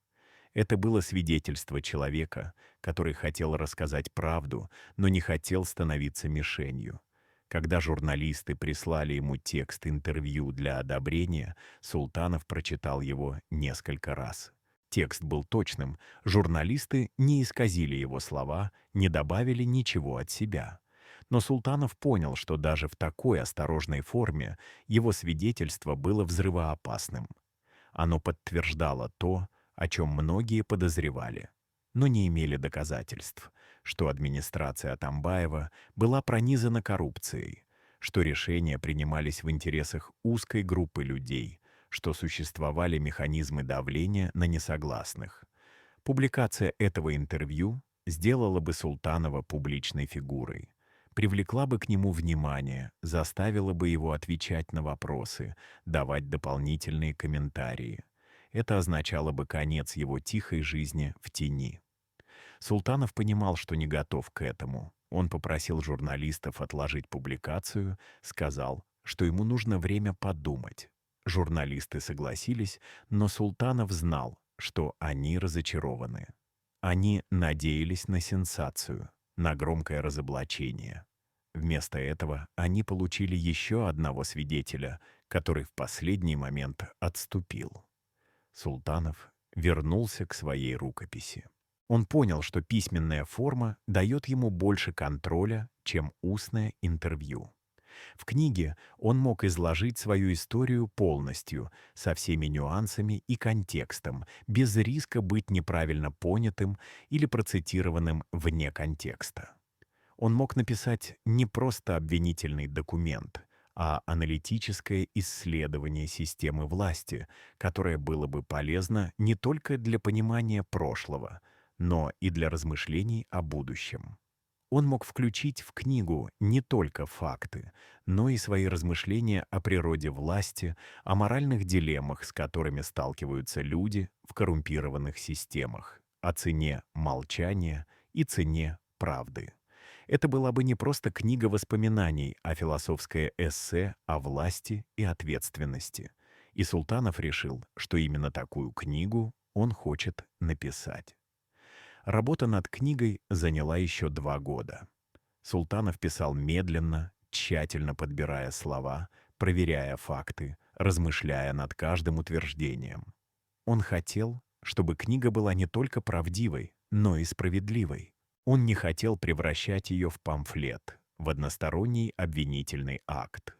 Это было свидетельство человека, который хотел рассказать правду, но не хотел становиться мишенью. Когда журналисты прислали ему текст интервью для одобрения, Султанов прочитал его несколько раз. Текст был точным, журналисты не исказили его слова, не добавили ничего от себя. Но Султанов понял, что даже в такой осторожной форме его свидетельство было взрывоопасным. Оно подтверждало то, о чем многие подозревали, но не имели доказательств, что администрация Атамбаева была пронизана коррупцией, что решения принимались в интересах узкой группы людей, что существовали механизмы давления на несогласных. Публикация этого интервью сделала бы Султанова публичной фигурой, привлекла бы к нему внимание, заставила бы его отвечать на вопросы, давать дополнительные комментарии. Это означало бы конец его тихой жизни в тени. Султанов понимал, что не готов к этому. Он попросил журналистов отложить публикацию, сказал, что ему нужно время подумать. Журналисты согласились, но Султанов знал, что они разочарованы. Они надеялись на сенсацию, на громкое разоблачение. Вместо этого они получили еще одного свидетеля, который в последний момент отступил. Султанов вернулся к своей рукописи. Он понял, что письменная форма дает ему больше контроля, чем устное интервью. В книге он мог изложить свою историю полностью, со всеми нюансами и контекстом, без риска быть неправильно понятым или процитированным вне контекста. Он мог написать не просто обвинительный документ, а аналитическое исследование системы власти, которое было бы полезно не только для понимания прошлого, но и для размышлений о будущем. Он мог включить в книгу не только факты, но и свои размышления о природе власти, о моральных дилеммах, с которыми сталкиваются люди в коррумпированных системах, о цене молчания и цене правды. Это была бы не просто книга воспоминаний, а философское эссе о власти и ответственности. И Султанов решил, что именно такую книгу он хочет написать. Работа над книгой заняла еще 2 года. Султанов писал медленно, тщательно подбирая слова, проверяя факты, размышляя над каждым утверждением. Он хотел, чтобы книга была не только правдивой, но и справедливой. Он не хотел превращать ее в памфлет, в односторонний обвинительный акт.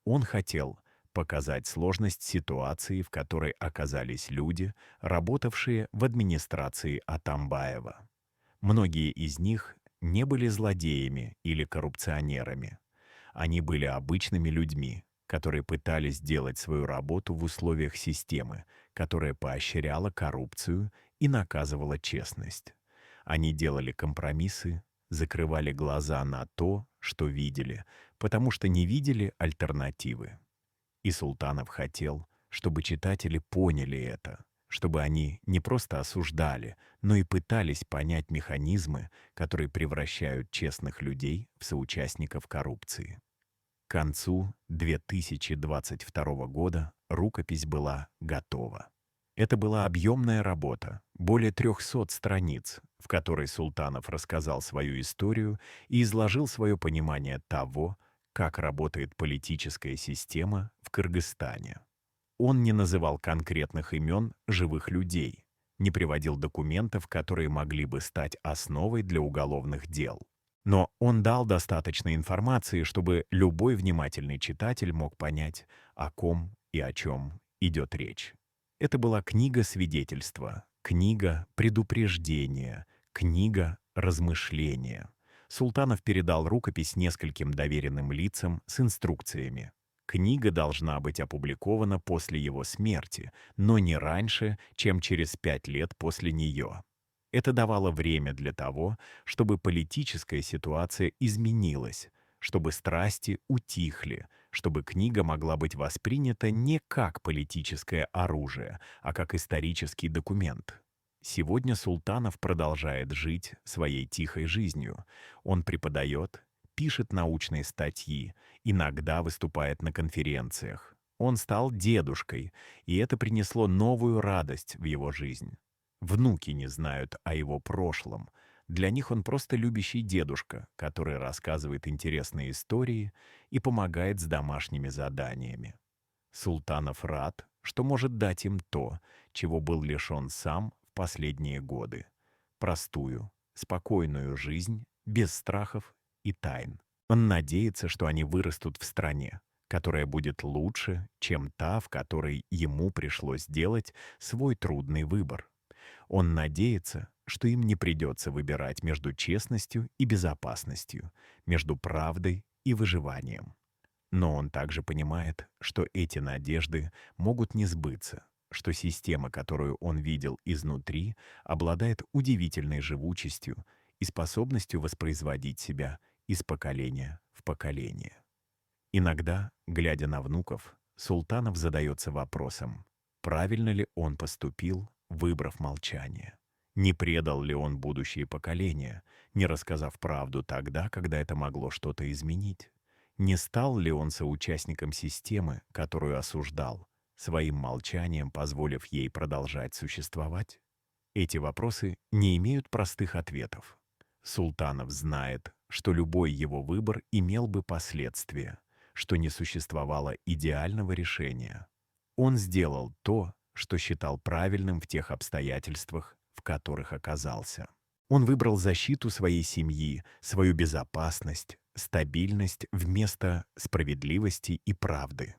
Он хотел показать сложность ситуации, в которой оказались люди, работавшие в администрации Атамбаева. Многие из них не были злодеями или коррупционерами. Они были обычными людьми, которые пытались делать свою работу в условиях системы, которая поощряла коррупцию и наказывала честность. Они делали компромиссы, закрывали глаза на то, что видели, потому что не видели альтернативы. И Султанов хотел, чтобы читатели поняли это, чтобы они не просто осуждали, но и пытались понять механизмы, которые превращают честных людей в соучастников коррупции. К концу 2022 года рукопись была готова. Это была объемная работа, более 300 страниц, в которой Султанов рассказал свою историю и изложил свое понимание того, как работает политическая система в Кыргызстане. Он не называл конкретных имен живых людей, не приводил документов, которые могли бы стать основой для уголовных дел. Но он дал достаточно информации, чтобы любой внимательный читатель мог понять, о ком и о чем идет речь. Это была книга свидетельства, книга предупреждения, книга размышления. Султанов передал рукопись нескольким доверенным лицам с инструкциями. Книга должна быть опубликована после его смерти, но не раньше, чем через 5 лет после нее. Это давало время для того, чтобы политическая ситуация изменилась, чтобы страсти утихли, чтобы книга могла быть воспринята не как политическое оружие, а как исторический документ. Сегодня Султанов продолжает жить своей тихой жизнью. Он преподает, пишет научные статьи, иногда выступает на конференциях. Он стал дедушкой, и это принесло новую радость в его жизнь. Внуки не знают о его прошлом. Для них он просто любящий дедушка, который рассказывает интересные истории и помогает с домашними заданиями. Султанов рад, что может дать им то, чего был лишен сам в последние годы. Простую, спокойную жизнь, без страхов и тайн. Он надеется, что они вырастут в стране, которая будет лучше, чем та, в которой ему пришлось делать свой трудный выбор. Он надеется, что им не придется выбирать между честностью и безопасностью, между правдой и выживанием. Но он также понимает, что эти надежды могут не сбыться, что система, которую он видел изнутри, обладает удивительной живучестью и способностью воспроизводить себя из поколения в поколение. Иногда, глядя на внуков, Султанов задается вопросом, правильно ли он поступил, выбрав молчание. Не предал ли он будущие поколения, не рассказав правду тогда, когда это могло что-то изменить? Не стал ли он соучастником системы, которую осуждал, своим молчанием позволив ей продолжать существовать? Эти вопросы не имеют простых ответов. Султанов знает, что любой его выбор имел бы последствия, что не существовало идеального решения. Он сделал то, что считал правильным в тех обстоятельствах, в которых оказался. Он выбрал защиту своей семьи, свою безопасность, стабильность вместо справедливости и правды.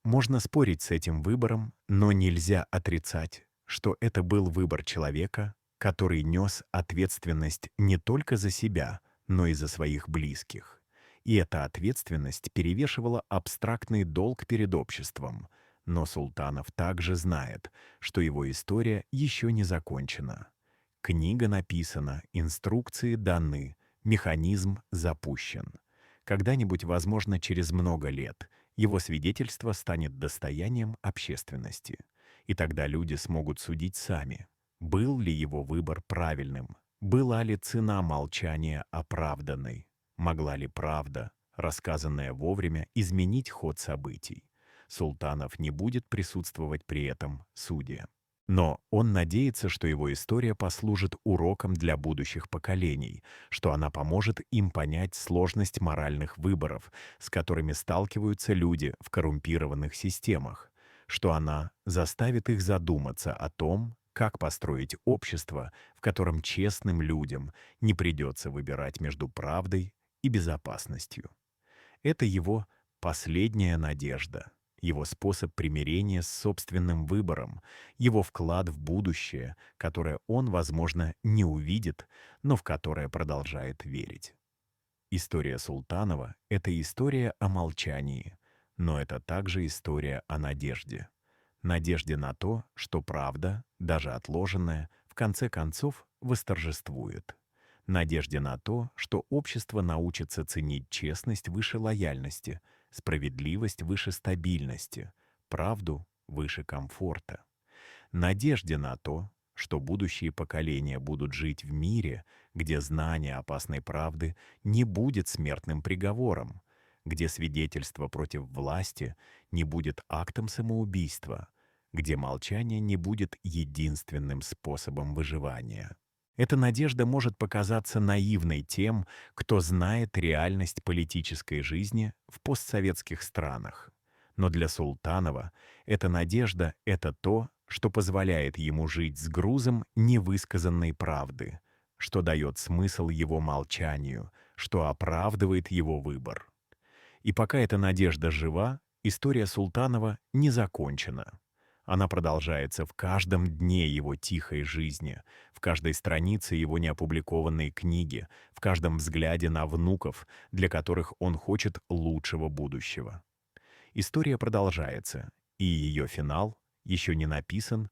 Можно спорить с этим выбором, но нельзя отрицать, что это был выбор человека, который нес ответственность не только за себя, но и за своих близких. И эта ответственность перевешивала абстрактный долг перед обществом. Но Султанов также знает, что его история еще не закончена. Книга написана, инструкции даны, механизм запущен. Когда-нибудь, возможно, через много лет, его свидетельство станет достоянием общественности. И тогда люди смогут судить сами, был ли его выбор правильным, была ли цена молчания оправданной, могла ли правда, рассказанная вовремя, изменить ход событий. Султанов не будет присутствовать при этом суде. Но он надеется, что его история послужит уроком для будущих поколений, что она поможет им понять сложность моральных выборов, с которыми сталкиваются люди в коррумпированных системах, что она заставит их задуматься о том, как построить общество, в котором честным людям не придется выбирать между правдой и безопасностью. Это его последняя надежда, его способ примирения с собственным выбором, его вклад в будущее, которое он, возможно, не увидит, но в которое продолжает верить. История Султанова — это история о молчании, но это также история о надежде. Надежде на то, что правда, даже отложенная, в конце концов восторжествует. Надежде на то, что общество научится ценить честность выше лояльности, справедливость выше стабильности, правду выше комфорта. Надежде на то, что будущие поколения будут жить в мире, где знание опасной правды не будет смертным приговором, где свидетельство против власти не будет актом самоубийства, где молчание не будет единственным способом выживания. Эта надежда может показаться наивной тем, кто знает реальность политической жизни в постсоветских странах. Но для Султанова эта надежда — это то, что позволяет ему жить с грузом невысказанной правды, что дает смысл его молчанию, что оправдывает его выбор. И пока эта надежда жива, история Султанова не закончена. Она продолжается в каждом дне его тихой жизни, в каждой странице его неопубликованной книги, в каждом взгляде на внуков, для которых он хочет лучшего будущего. История продолжается, и ее финал еще не написан,